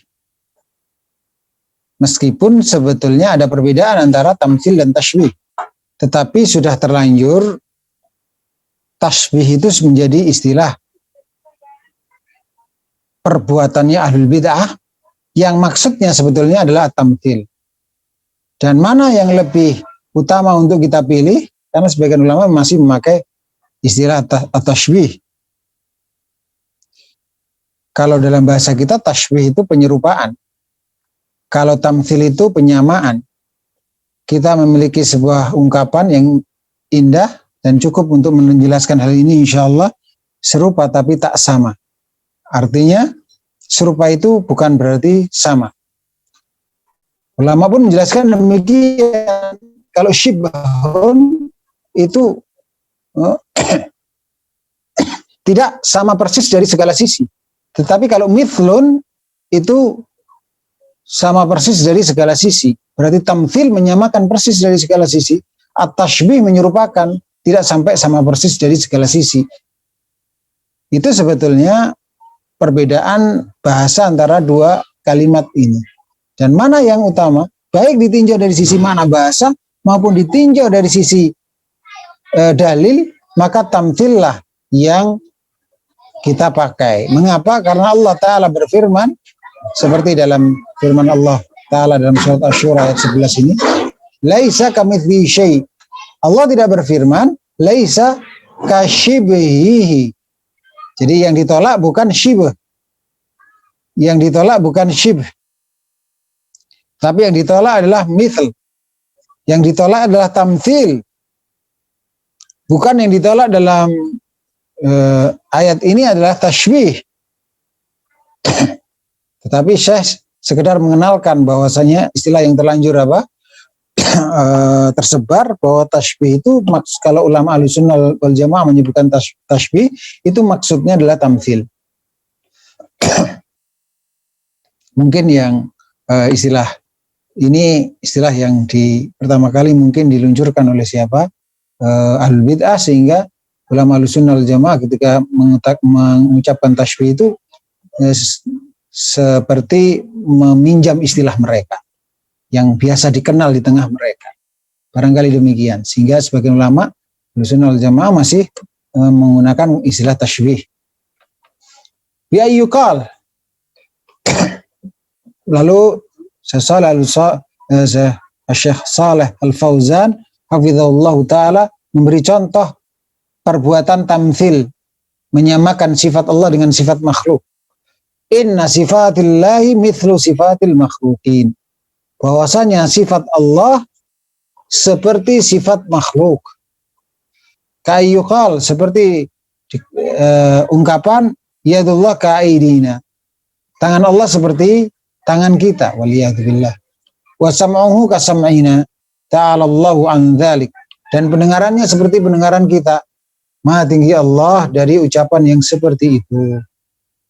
Meskipun sebetulnya ada perbedaan antara tamtsil dan tashbih, tetapi sudah terlanjur tashbih itu menjadi istilah perbuatannya ahlul bid'ah yang maksudnya sebetulnya adalah tamtsil. Dan mana yang lebih utama untuk kita pilih, karena sebagian ulama masih memakai istilah tashbih. Kalau dalam bahasa kita tashbih itu penyerupaan. Kalau tamtsil itu penyamaan. Kita memiliki sebuah ungkapan yang indah dan cukup untuk menjelaskan hal ini, insya Allah serupa tapi tak sama. Artinya serupa itu bukan berarti sama. Ulama pun menjelaskan demikian. Kalau syibhun itu tidak sama persis dari segala sisi. Tetapi kalau mithlun itu sama persis dari segala sisi. Berarti tamtsil menyamakan persis dari segala sisi. At-tashbih menyerupakan, tidak sampai sama persis dari segala sisi. Itu sebetulnya perbedaan bahasa antara dua kalimat ini. Dan mana yang utama? Baik ditinjau dari sisi makna bahasa maupun ditinjau dari sisi dalil, maka tamtsillah yang kita pakai. Mengapa? Karena Allah Ta'ala berfirman, seperti dalam firman Allah Ta'ala dalam surat Asy-Syura ayat 11 ini, laisa kamitslihi syai'. Allah tidak berfirman laisa kasyibhihi. Jadi yang ditolak bukan syibh. Yang ditolak bukan syibh. Tapi yang ditolak adalah mithl. Yang ditolak adalah tamtsil. Bukan yang ditolak dalam ayat ini adalah tashbih. Tetapi Syekh sekedar mengenalkan bahwasanya istilah yang terlanjur tersebar bahwa tashbih itu kalau ulama Ahlussunnah wal Jamaah menyebutkan tashbih itu maksudnya adalah tamtsil. Mungkin yang istilah ini istilah yang pertama kali mungkin diluncurkan oleh siapa? Ahlul bid'ah, sehingga ulama Ahlussunnah wal Jamaah ketika mengucapkan tashbih itu seperti meminjam istilah mereka yang biasa dikenal di tengah mereka. Barangkali demikian. Sehingga sebagian ulama Ahlussunnah wal Jamaah masih menggunakan istilah tasybih. Bi ayyukal. Lalu Syekh Saleh Al-Fauzan hafizahullah taala memberi contoh perbuatan tamtsil, menyamakan sifat Allah dengan sifat makhluk. Inna sifatillahi mithlu sifatil makhlukin. Bahwasanya sifat Allah seperti sifat makhluk. Kayyukal, seperti ungkapan yadullah ka'idina. Tangan Allah seperti tangan kita, waliyadzubillah. Wa sam'uhu kasam'ina, ta'ala Allahu an dzalik. Dan pendengarannya seperti pendengaran kita. Maha tinggi Allah dari ucapan yang seperti itu.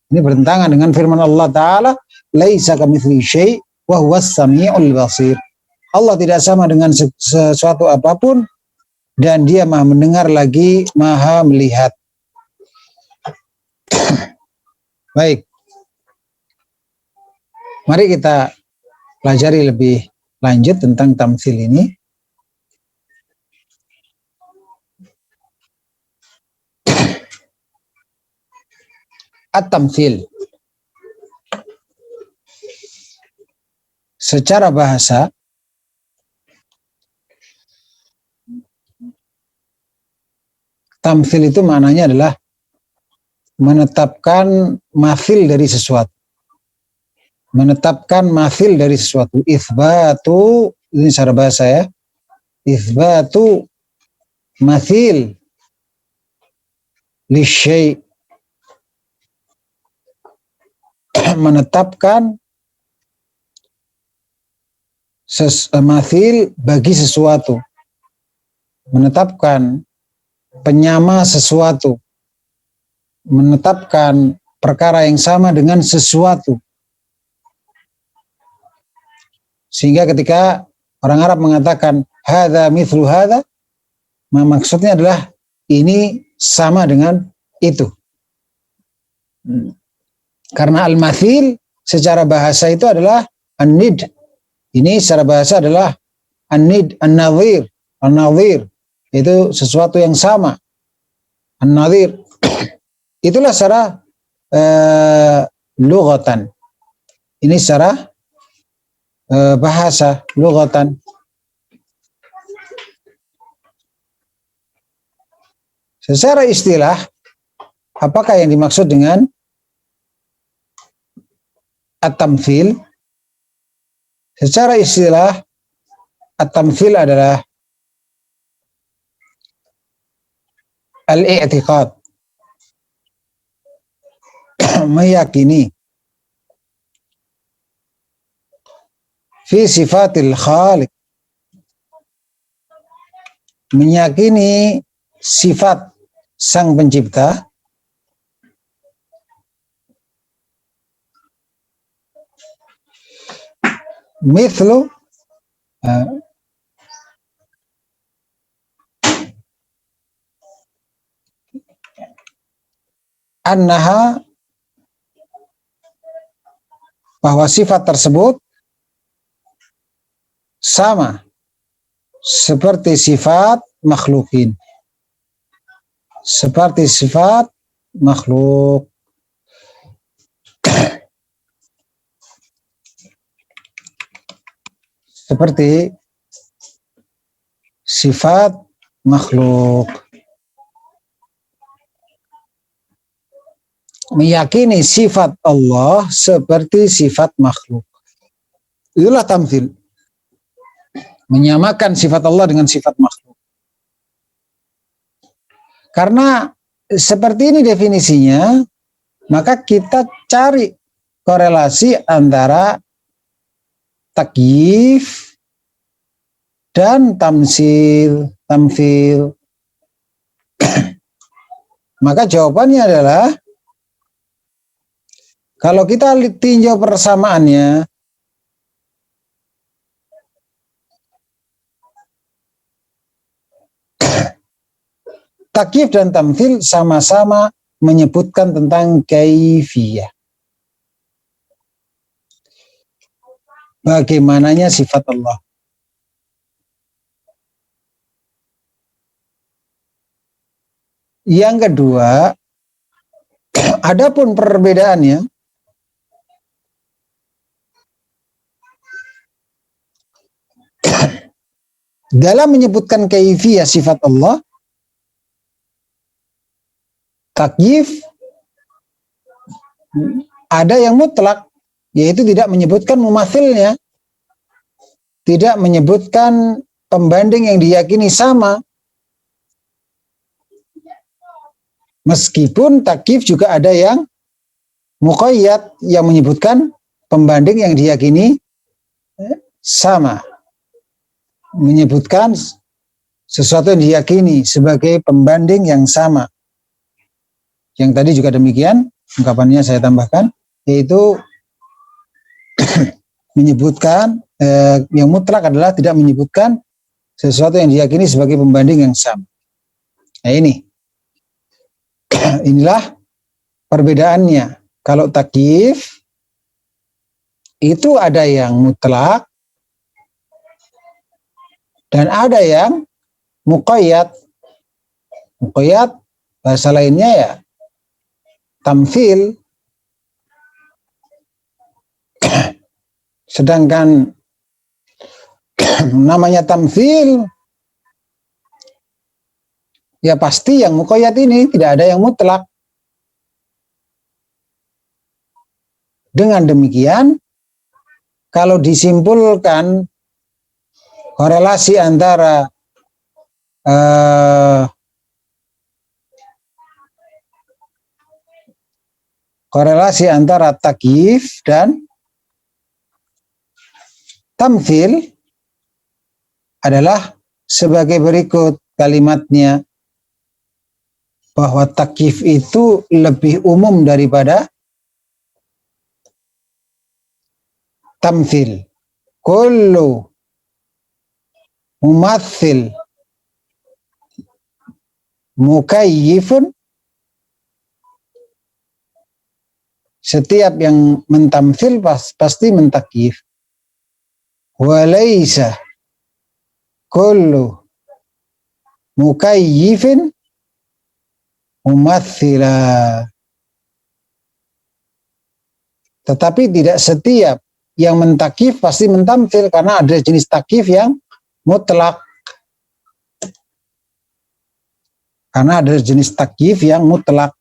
Ini bertentangan dengan firman Allah Ta'ala, laisa kamitslihi syai' wa huwas samiul basir. Allah tidak sama dengan sesuatu apapun dan dia maha mendengar lagi maha melihat. Baik. Mari kita pelajari lebih lanjut tentang tamtsil ini. At-tamtsil secara bahasa tamtsil itu maknanya adalah menetapkan mathil dari sesuatu. Menetapkan mathil dari sesuatu. Itsbatu, ini secara bahasa ya. Itsbatu mathil li syai'. Menetapkan mathil bagi sesuatu. Menetapkan penyama sesuatu. Menetapkan perkara yang sama dengan sesuatu. Sehingga ketika orang Arab mengatakan hadza mithlu hadza, maksudnya adalah ini sama dengan itu. Karena al-mathil secara bahasa itu adalah an-nid. Ini secara bahasa adalah an-nid, an-nadhir. An-nadhir itu sesuatu yang sama. An-nadhir itulah secara lughatan. Ini secara bahasa lughatan. Secara istilah, apakah yang dimaksud dengan at-tamtsil? Secara istilah, at-tamtsil adalah al-i'tiqad, meyakini fi sifatil khaliq, meyakini sifat sang pencipta mithlu annaha, bahwa sifat tersebut sama seperti sifat makhlukin, seperti sifat makhluk. Seperti sifat makhluk. Meyakini sifat Allah seperti sifat makhluk. Itulah tamtsil. Menyamakan sifat Allah dengan sifat makhluk. Karena seperti ini definisinya, maka kita cari korelasi antara takyif dan tamtsil. Maka jawabannya adalah, kalau kita tinjau persamaannya, takyif dan tamtsil sama-sama menyebutkan tentang kaifiyah. bagaimananya sifat Allah. Yang kedua, adapun perbedaannya dalam menyebutkan kaifiyah sifat Allah, takyif ada yang mutlak, yaitu tidak menyebutkan mumathilnya, tidak menyebutkan pembanding yang diyakini sama. Meskipun takyif juga ada yang muqayyad, yang menyebutkan pembanding yang diyakini sama, menyebutkan sesuatu yang diyakini sebagai pembanding yang sama. Yang tadi juga demikian, ungkapannya saya tambahkan, yaitu menyebutkan yang mutlak adalah tidak menyebutkan sesuatu yang diyakini sebagai pembanding yang sama. Nah ini, inilah perbedaannya. Kalau takyif itu ada yang mutlak dan ada yang muqayyad. Muqayyad bahasa lainnya ya tamthil. Sedangkan namanya tamthil ya pasti yang muqayyad ini, tidak ada yang mutlak. Dengan demikian, kalau disimpulkan korelasi antara takyif dan tamthil adalah sebagai berikut kalimatnya, bahwa takyif itu lebih umum daripada tamthil. Kullu mumathil mukayyifun, setiap yang mentamthil pasti mentakyif. Walaysa kullu mukayyifin mumathila, tetapi tidak setiap yang mentakif pasti mentamthil, karena ada jenis takif yang mutlak. Karena ada jenis takif yang mutlak.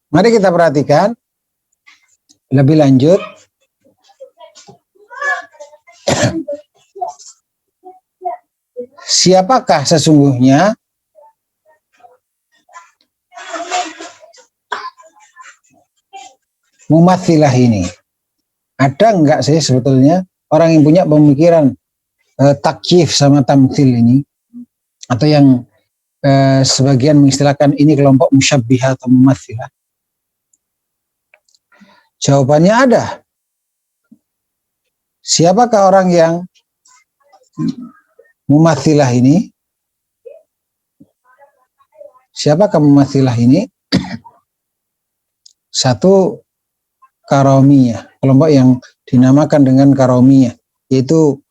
Mari kita perhatikan lebih lanjut. Siapakah sesungguhnya mumathilah ini? Ada enggak sih sebetulnya orang yang punya pemikiran takyif sama tamthil ini? Atau yang sebagian mengistilahkan ini kelompok musyabbihah atau mumathilah? Jawabannya ada. Siapakah orang yang mumathilah ini? Siapakah mumathilah ini? Satu, karomiyah, kelompok yang dinamakan dengan karomiyah, yaitu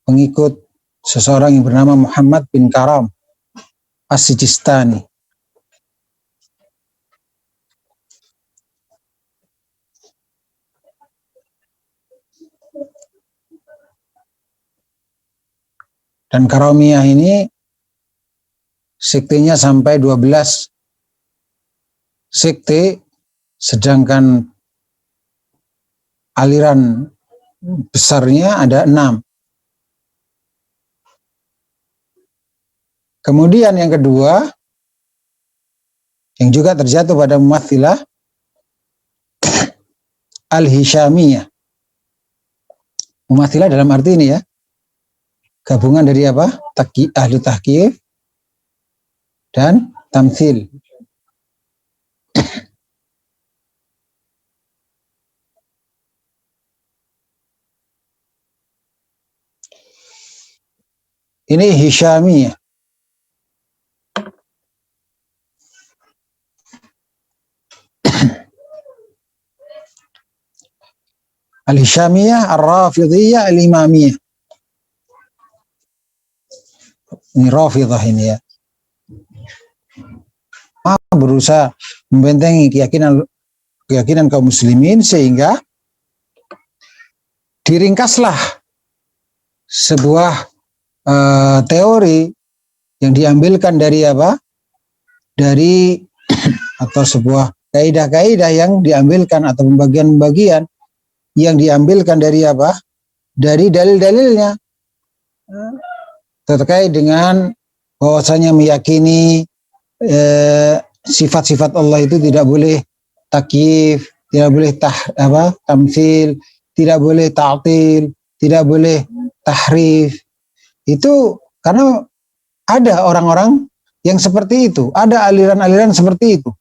pengikut seseorang yang bernama Muhammad bin Karam As-Sijistani. Dan karomiyah ini sektenya sampai 12 sekte, sedangkan aliran besarnya ada 6. Kemudian yang kedua, yang juga terjatuh pada mumathilah, al-Hisyamiyah. Mumathilah dalam arti ini ya, gabungan dari apa? Ahli tahqiq dan tamtsil. Ini Hisyamiyah. Al-Hisyamiyah, Ar-Rafidhiyah, Al-Imamiyah. Ini Rafidah ini ya. Berusaha membentengi keyakinan kaum muslimin sehingga diringkaslah sebuah teori yang diambilkan dari apa? Dari atau sebuah kaidah-kaidah yang diambilkan atau pembagian-pembagian yang diambilkan dari apa? Dari dalil-dalilnya terkait dengan bahwasanya meyakini sifat-sifat Allah itu tidak boleh takyif, tidak boleh tamtsil, tidak boleh ta'til, tidak boleh tahrif. Itu karena ada orang-orang yang seperti itu, ada aliran-aliran seperti itu.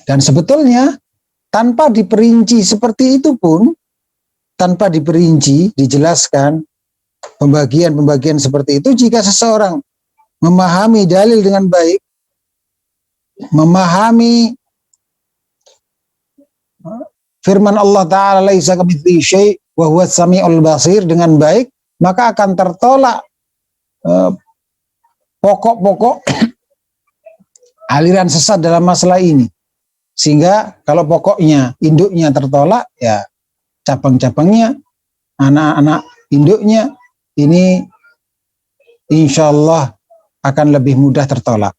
Dan sebetulnya tanpa diperinci seperti itu pun, tanpa diperinci, dijelaskan pembagian-pembagian seperti itu, jika seseorang memahami dalil dengan baik, memahami firman Allah Ta'ala laisa kamitslihi syai' wa huwas samiul basir dengan baik, maka akan tertolak pokok-pokok aliran sesat dalam masalah ini. Sehingga kalau pokoknya, induknya tertolak, ya cabang-cabangnya, anak-anak induknya ini insya Allah akan lebih mudah tertolak.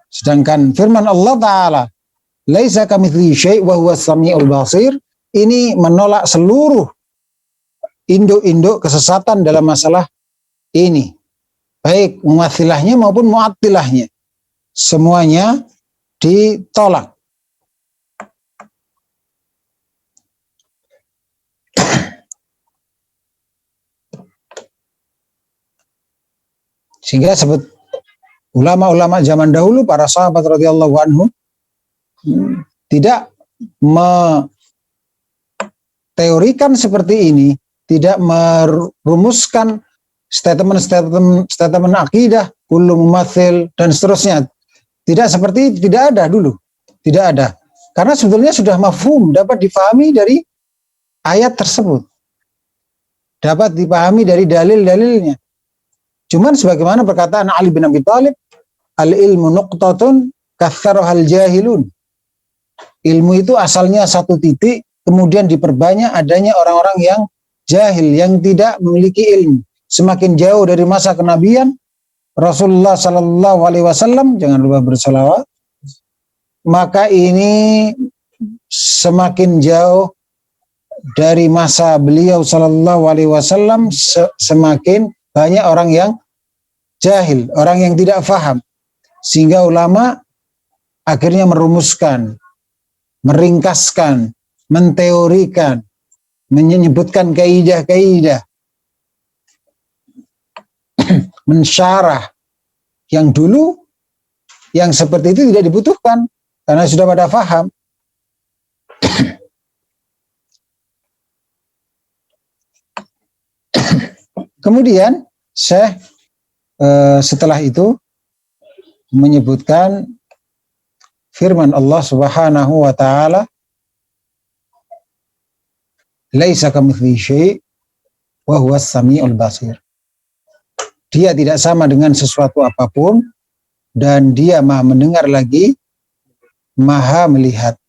Sedangkan firman Allah Ta'ala laisa kamitslihi syai' wa huwas samiul basir ini menolak seluruh induk-induk kesesatan dalam masalah ini, baik mumathilahnya maupun mu'attilahnya, semuanya ditolak. Sehingga sebut ulama-ulama zaman dahulu, para sahabat radhiyallahu anhum, tidak teorikan seperti ini, tidak merumuskan statement akidah, kullu mumathil dan seterusnya. Tidak seperti itu, tidak ada dulu. Tidak ada. Karena sebetulnya sudah mafhum, dapat dipahami dari ayat tersebut. Dapat dipahami dari dalil-dalilnya. Cuman sebagaimana perkataan Ali bin Abi Thalib, al-ilmu nuqtatun katharuhal jahilun. Ilmu itu asalnya satu titik, kemudian diperbanyak adanya orang-orang yang jahil, yang tidak memiliki ilmu. Semakin jauh dari masa kenabian, Rasulullah Sallallahu Alaihi Wasallam, jangan lupa bersalawat, maka ini semakin jauh dari masa beliau Sallallahu Alaihi Wasallam, semakin banyak orang yang jahil, orang yang tidak faham. Sehingga ulama akhirnya merumuskan, meringkaskan, menteorikan, menyebutkan kaidah-kaidah, mensyarah yang dulu yang seperti itu tidak dibutuhkan karena sudah pada faham. Kemudian Syekh setelah itu menyebutkan firman Allah Subhanahu wa taala, laisa kamitslihi syai' wa huwas samiul basir. Dia tidak sama dengan sesuatu apapun dan dia maha mendengar lagi maha melihat.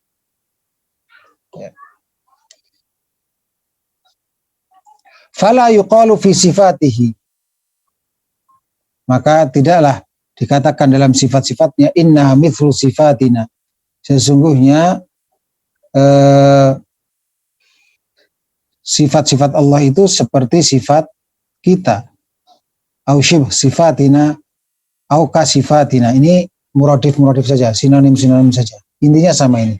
Fala yuqalu fi sifatihi, maka tidaklah dikatakan dalam sifat-sifatnya inna mithlu sifatina, sesungguhnya sifat-sifat Allah itu seperti sifat kita, au syibh sifatina au ka sifatina. Ini muradif saja, sinonim saja. Intinya sama ini.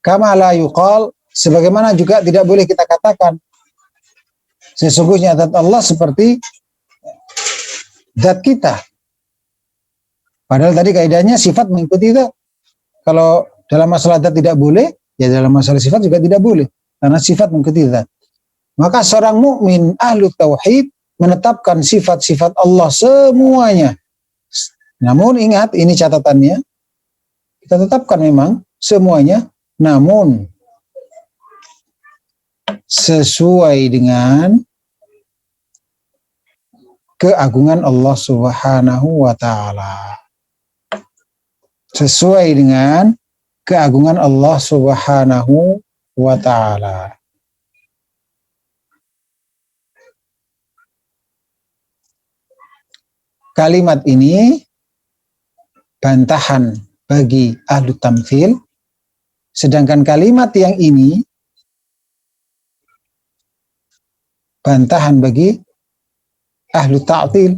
Kama la yuqal, sebagaimana juga tidak boleh kita katakan sesungguhnya zat Allah seperti zat kita. Padahal tadi kaidahnya sifat mengikuti zat. Kalau dalam masalah zat tidak boleh, ya dalam masalah sifat juga tidak boleh, karena sifat mengikuti zat. Maka seorang mukmin ahlu tauhid menetapkan sifat-sifat Allah semuanya. Namun ingat, ini catatannya, kita tetapkan memang semuanya, namun sesuai dengan keagungan Allah Subhanahu wa taala. Sesuai dengan keagungan Allah Subhanahu wa taala. Kalimat ini bantahan bagi ahlu tamthil, sedangkan kalimat yang ini bantahan bagi ahlu ta'til.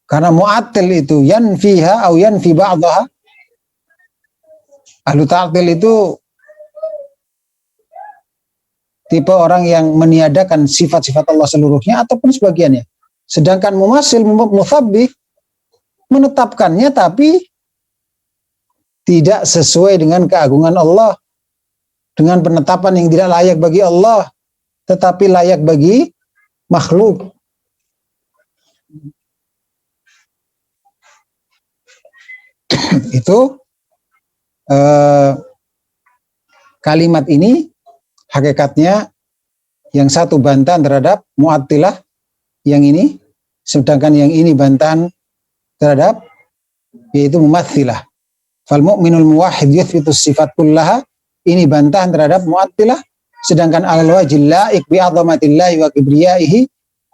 Karena mu'attil itu yanfiha atau yanfi ba'daha. Ahlu ta'til itu tipe orang yang meniadakan sifat-sifat Allah seluruhnya ataupun sebagiannya. Sedangkan mumassil, mutsabbih menetapkannya tapi tidak sesuai dengan keagungan Allah, dengan penetapan yang tidak layak bagi Allah tetapi layak bagi makhluk. Itu kalimat ini hakikatnya yang satu bantahan terhadap Mu'attilah yang ini, sedangkan yang ini bantahan terhadap yaitu Mumatsilah. Fal mu'minul muwahhid yuthbitu sifat kullaha, ini bantahan terhadap Mu'attilah, sedangkan al-wajil la'iq bi 'azamatillahi wa kibriyaihi,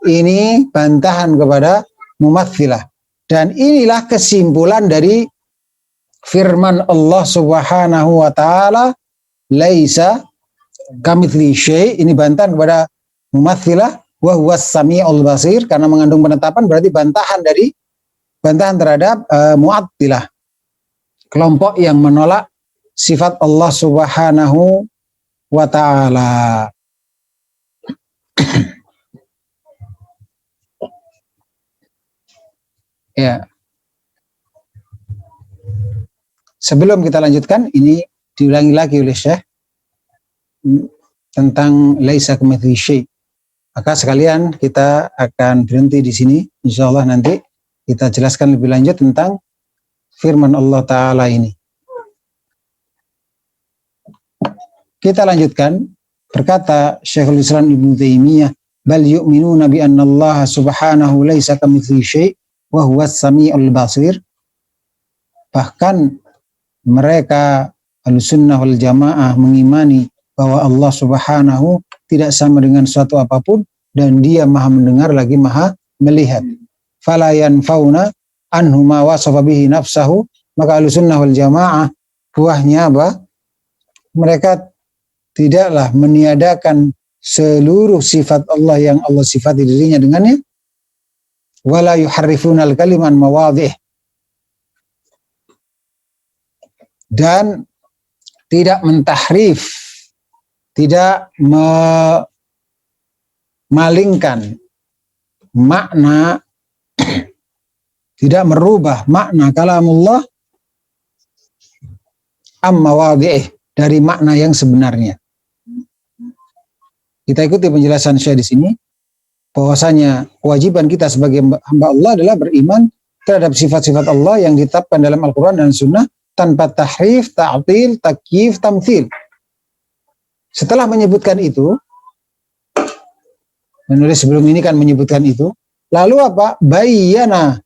ini bantahan kepada Mumatsilah. Dan inilah kesimpulan dari firman Allah Subhanahu wa taala, laisa kamitsli syai', ini bantahan kepada Mumatsilah, wa huwas samiul basir, karena mengandung penetapan berarti bantahan terhadap Mu'attilah, kelompok yang menolak sifat Allah Subhanahu wa taala. Ya. Sebelum kita lanjutkan, ini diulangi lagi oleh Syekh tentang laisa kamitsli syai'. Maka sekalian kita akan berhenti di sini. Insyaallah nanti kita jelaskan lebih lanjut tentang firman Allah Ta'ala ini. Kita lanjutkan. Berkata Syekhul Islam Ibnu Taimiyah, bal yu'minuna bi anna Allah subhanahu laisa kamitsli syai' wa huwas samiul basir. Bahkan mereka Ahlussunnah wal Jamaah mengimani bahwa Allah Subhanahu tidak sama dengan suatu apapun dan Dia Maha mendengar lagi Maha melihat. Fala yanfauna anhu ma wasafa bihi nafsahu, maka Ahlussunnah wal Jamaah buahnya apa? Mereka tidaklah meniadakan seluruh sifat Allah yang Allah sifati dirinya dengannya. Wala yuharrifuna al-kaliman mawadhih, dan tidak mentahrif, tidak memalingkan makna, tidak merubah makna kalamullah amma wadhi'ih, dari makna yang sebenarnya. Kita ikuti penjelasan Syekh di sini, bahwasanya kewajiban kita sebagai hamba Allah adalah beriman terhadap sifat-sifat Allah yang ditetapkan dalam Al-Quran dan Sunnah tanpa tahrif, ta'til, takyif, tamthil. Setelah menyebutkan itu, penulis sebelum ini kan menyebutkan itu, lalu apa? Bayyana,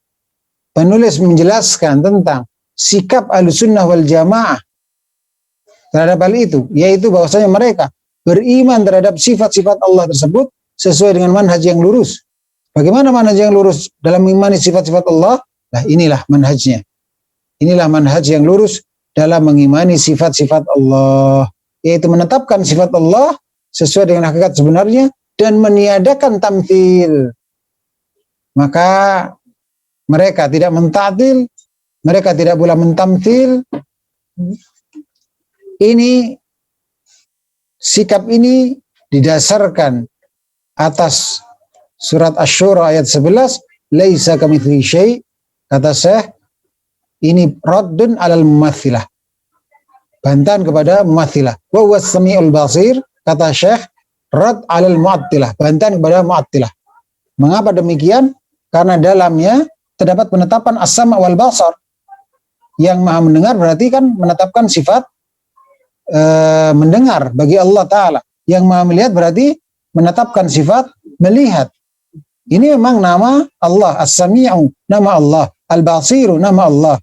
penulis menjelaskan tentang sikap Ahlussunnah wal Jamaah terhadap hal itu, yaitu bahwasanya mereka beriman terhadap sifat-sifat Allah tersebut sesuai dengan manhaj yang lurus. Bagaimana manhaj yang lurus dalam mengimani sifat-sifat Allah? Nah, inilah manhajnya. Inilah manhaj yang lurus dalam mengimani sifat-sifat Allah, yaitu menetapkan sifat Allah sesuai dengan hakikat sebenarnya dan meniadakan tamtsil. Maka mereka tidak mentaktil, mereka tidak pula mentamtsil. Ini sikap ini didasarkan atas surat Asy-Syura ayat 11, laisa kamitslihi syai', kata Syekh, ini raddun alal mumatsilah, bantahan kepada mumatsilah. Wa huwas samiul basir, kata Syekh, rad alal mu'attilah, bantahan kepada mu'attilah. Mengapa demikian? Karena dalamnya terdapat penetapan as-sam' wal basar. Yang maha mendengar berarti kan menetapkan sifat mendengar bagi Allah Ta'ala. Yang maha melihat berarti menetapkan sifat melihat. Ini memang nama Allah, as-sami'u nama Allah, al-basiru nama Allah.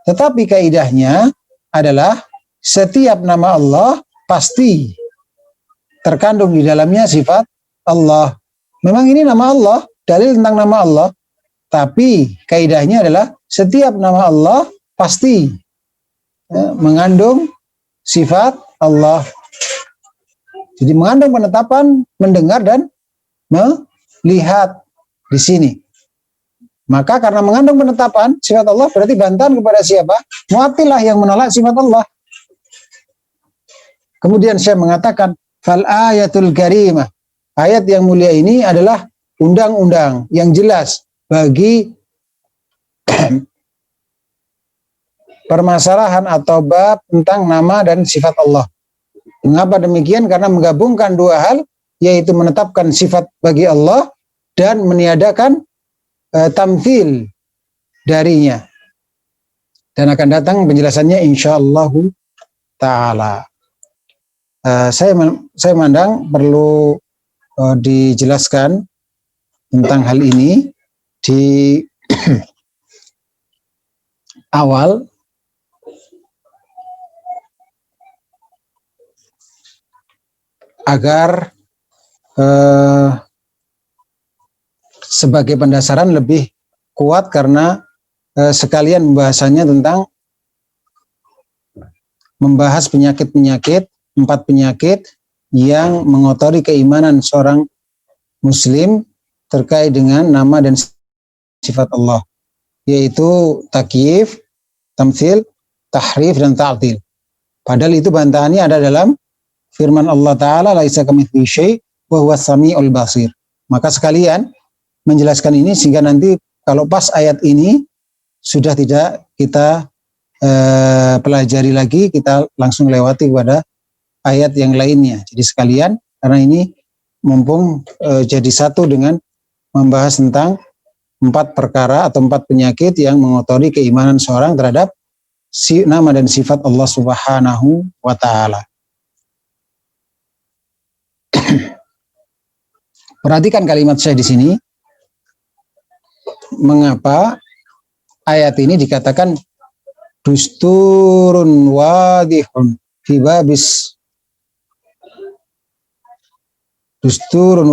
Tetapi kaidahnya adalah setiap nama Allah pasti terkandung di dalamnya sifat Allah. Memang ini nama Allah, dalil tentang nama Allah. Tapi kaidahnya adalah setiap nama Allah pasti mengandung sifat Allah. Jadi mengandung penetapan mendengar dan melihat di sini. Maka karena mengandung penetapan sifat Allah berarti bantahan kepada siapa? Mu'attilah yang menolak sifat Allah. Kemudian saya mengatakan fal ayatul karimah, ayat yang mulia ini adalah undang-undang yang jelas bagi permasalahan atau bab tentang nama dan sifat Allah. Mengapa demikian? Karena menggabungkan dua hal, yaitu menetapkan sifat bagi Allah dan meniadakan tamtsil darinya. Dan akan datang penjelasannya insyaallah ta'ala. Saya memandang perlu dijelaskan tentang hal ini di awal, agar sebagai pendasaran lebih kuat, karena sekalian pembahasannya tentang membahas penyakit-penyakit, 4 penyakit yang mengotori keimanan seorang muslim terkait dengan nama dan sifat Allah, yaitu takyif, tamtsil, tahrif, dan ta'til. Padahal itu bantahannya ada dalam firman Allah Ta'ala, laisa kamitslihi syai' wa huwas samiul basir. Maka sekalian menjelaskan ini sehingga nanti kalau pas ayat ini sudah tidak kita pelajari lagi, kita langsung lewati kepada ayat yang lainnya. Jadi sekalian, karena ini mumpung jadi satu dengan membahas tentang 4 perkara atau 4 penyakit yang mengotori keimanan seorang terhadap nama dan sifat Allah Subhanahu wa Ta'ala. Perhatikan kalimat saya di sini. Mengapa ayat ini dikatakan dusturun wadihun fi babis, dusturun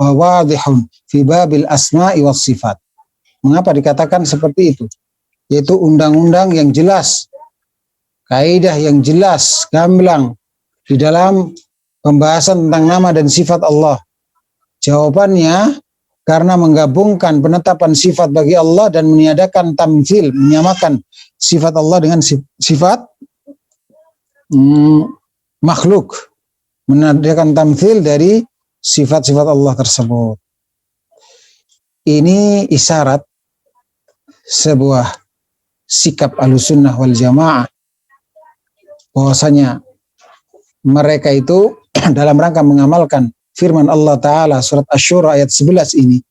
wadihun fi babil asma'i was sifat. Mengapa dikatakan seperti itu? Yaitu undang-undang yang jelas, kaidah yang jelas, gamblang di dalam pembahasan tentang nama dan sifat Allah. Jawabannya karena menggabungkan penetapan sifat bagi Allah dan meniadakan tamtsil, menyamakan sifat Allah dengan sifat makhluk, meniadakan tamtsil dari sifat-sifat Allah tersebut. Ini isyarat sebuah sikap Ahlussunnah wal Jamaah, bahwasanya mereka itu dalam rangka mengamalkan firman Allah Ta'ala surat Asy-Syura ayat 11 ini,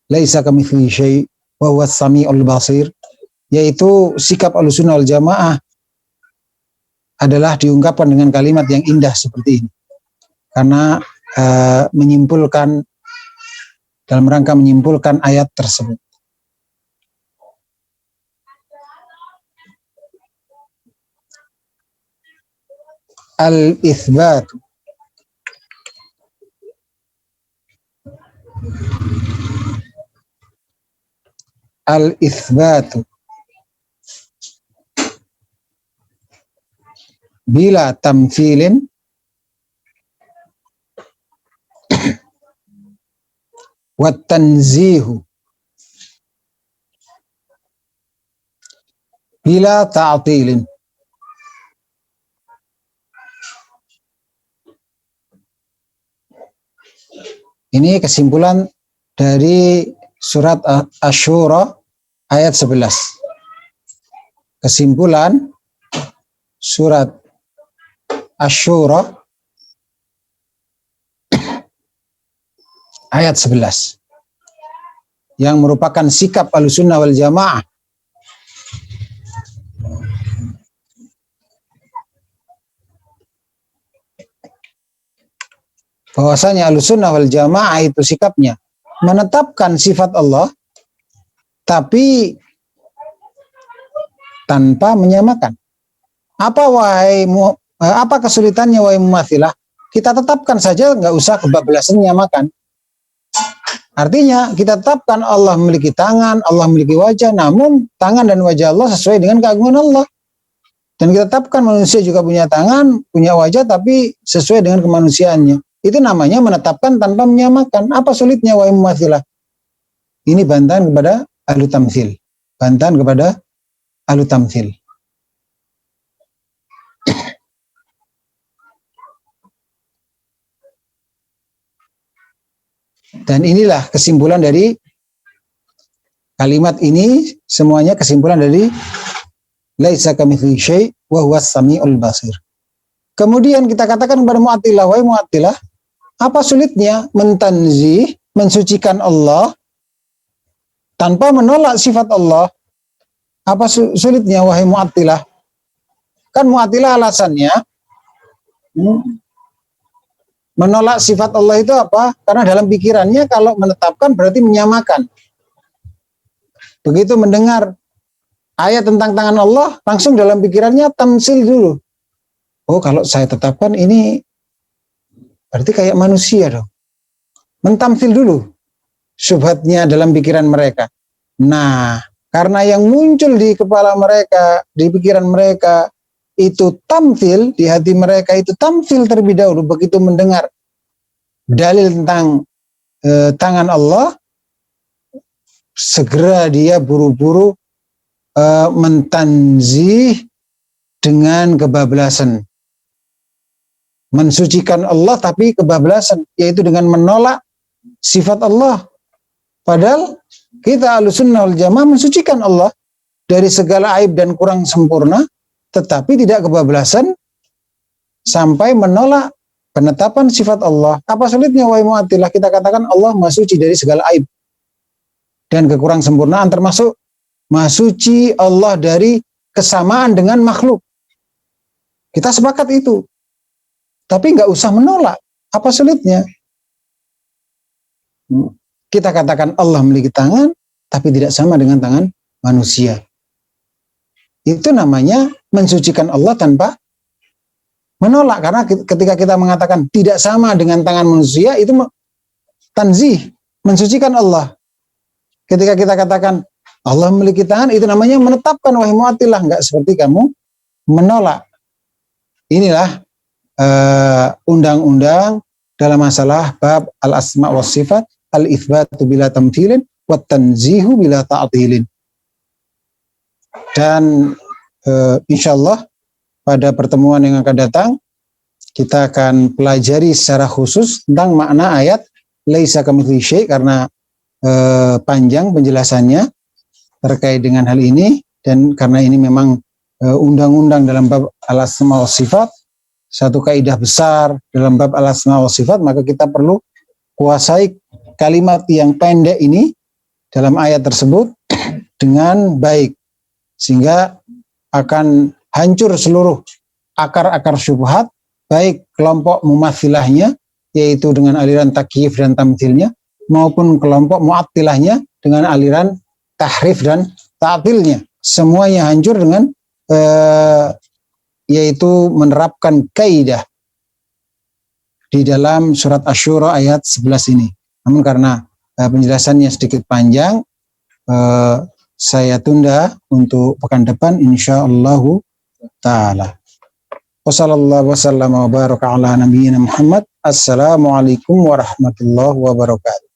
laisa kamitslihi syai' wa huwas samiul basir, yaitu sikap Ahlussunnah wal Jamaah adalah diungkapkan dengan kalimat yang indah seperti ini, karena menyimpulkan, dalam rangka menyimpulkan ayat tersebut. Al-itsbat, al-itsbatu bila tamthilin wa tanzihu bila ta'tilin. Ini kesimpulan dari surat Asy-Syura ayat 11. Kesimpulan surat Asy-Syura ayat 11 yang merupakan sikap Ahlussunnah wal Jamaah bahwasanya Ahlussunnah wal Jamaah itu sikapnya menetapkan sifat Allah tapi tanpa menyamakan. Apa kesulitannya wahai mumatsilah? Kita tetapkan saja, nggak usah kebablasan menyamakan. Artinya kita tetapkan Allah memiliki tangan, Allah memiliki wajah, namun tangan dan wajah Allah sesuai dengan keagungan Allah. Dan kita tetapkan manusia juga punya tangan, punya wajah, tapi sesuai dengan kemanusiaannya. Itu namanya menetapkan tanpa menyamakan. Apa sulitnya wahai mumatsilah? Ini bantahan kepada ahlu tamtsil. Bantahan kepada ahlu tamtsil. Dan inilah kesimpulan dari kalimat ini, semuanya kesimpulan dari laisa kamitslihi syai' wa huwas samiul basir. Kemudian kita katakan kepada Mu'attilah, wahai Mu'attilah, apa sulitnya mentanzih, mensucikan Allah tanpa menolak sifat Allah? Apa sulitnya wahai Mu'attilah? Kan Mu'attilah alasannya menolak sifat Allah itu apa? Karena dalam pikirannya kalau menetapkan berarti menyamakan. Begitu mendengar ayat tentang tangan Allah, langsung dalam pikirannya tamsil dulu. Oh, kalau saya tetapkan ini berarti kayak manusia dong. Mentamsil dulu syubhatnya dalam pikiran mereka. Nah, karena yang muncul di kepala mereka, di pikiran mereka itu tamsil, di hati mereka itu tamsil terlebih dahulu. Begitu mendengar dalil tentang tangan Allah, segera dia buru-buru mentanzih dengan kebablasan. Mensucikan Allah tapi kebablasan, yaitu dengan menolak sifat Allah. Padahal kita Ahlussunnah wal Jamaah mensucikan Allah dari segala aib dan kurang sempurna, tetapi tidak kebablasan sampai menolak penetapan sifat Allah. Apa sulitnya wahai Mu'attilah? Kita katakan Allah Maha Suci dari segala aib dan kekurang sempurnaan, termasuk Maha Suci Allah dari kesamaan dengan makhluk. Kita sepakat itu. Tapi nggak usah menolak. Apa sulitnya? Kita katakan Allah memiliki tangan, tapi tidak sama dengan tangan manusia. Itu namanya mensucikan Allah tanpa menolak. Karena ketika kita mengatakan tidak sama dengan tangan manusia, itu tanzih, mensucikan Allah. Ketika kita katakan Allah memiliki tangan, itu namanya menetapkan, wahai Mu'attilah, nggak seperti kamu menolak. Inilah undang-undang dalam masalah bab al-asma wa sifat, al-itsbatu bila tamthilin wa tanzihu bila ta'tilin. Dan insyaallah pada pertemuan yang akan datang kita akan pelajari secara khusus tentang makna ayat laisa kamitslihi syai', karena panjang penjelasannya terkait dengan hal ini, dan karena ini memang undang-undang dalam bab al-asma wa sifat, satu kaidah besar dalam bab al-asma wa sifat, maka kita perlu kuasai kalimat yang pendek ini dalam ayat tersebut dengan baik, sehingga akan hancur seluruh akar-akar syubhat, baik kelompok mumatsilahnya yaitu dengan aliran takyif dan tamtsilnya, maupun kelompok mu'attilahnya dengan aliran tahrif dan ta'tilnya. Semuanya hancur dengan yaitu menerapkan kaidah di dalam surat Asy-Syura ayat 11 ini. Namun karena penjelasannya sedikit panjang, saya tunda untuk pekan depan insyaallah ta'ala. Wassallallahu wasallam wa baraka ala nabiyyina Muhammad. Assalamualaikum warahmatullahi wabarakatuh.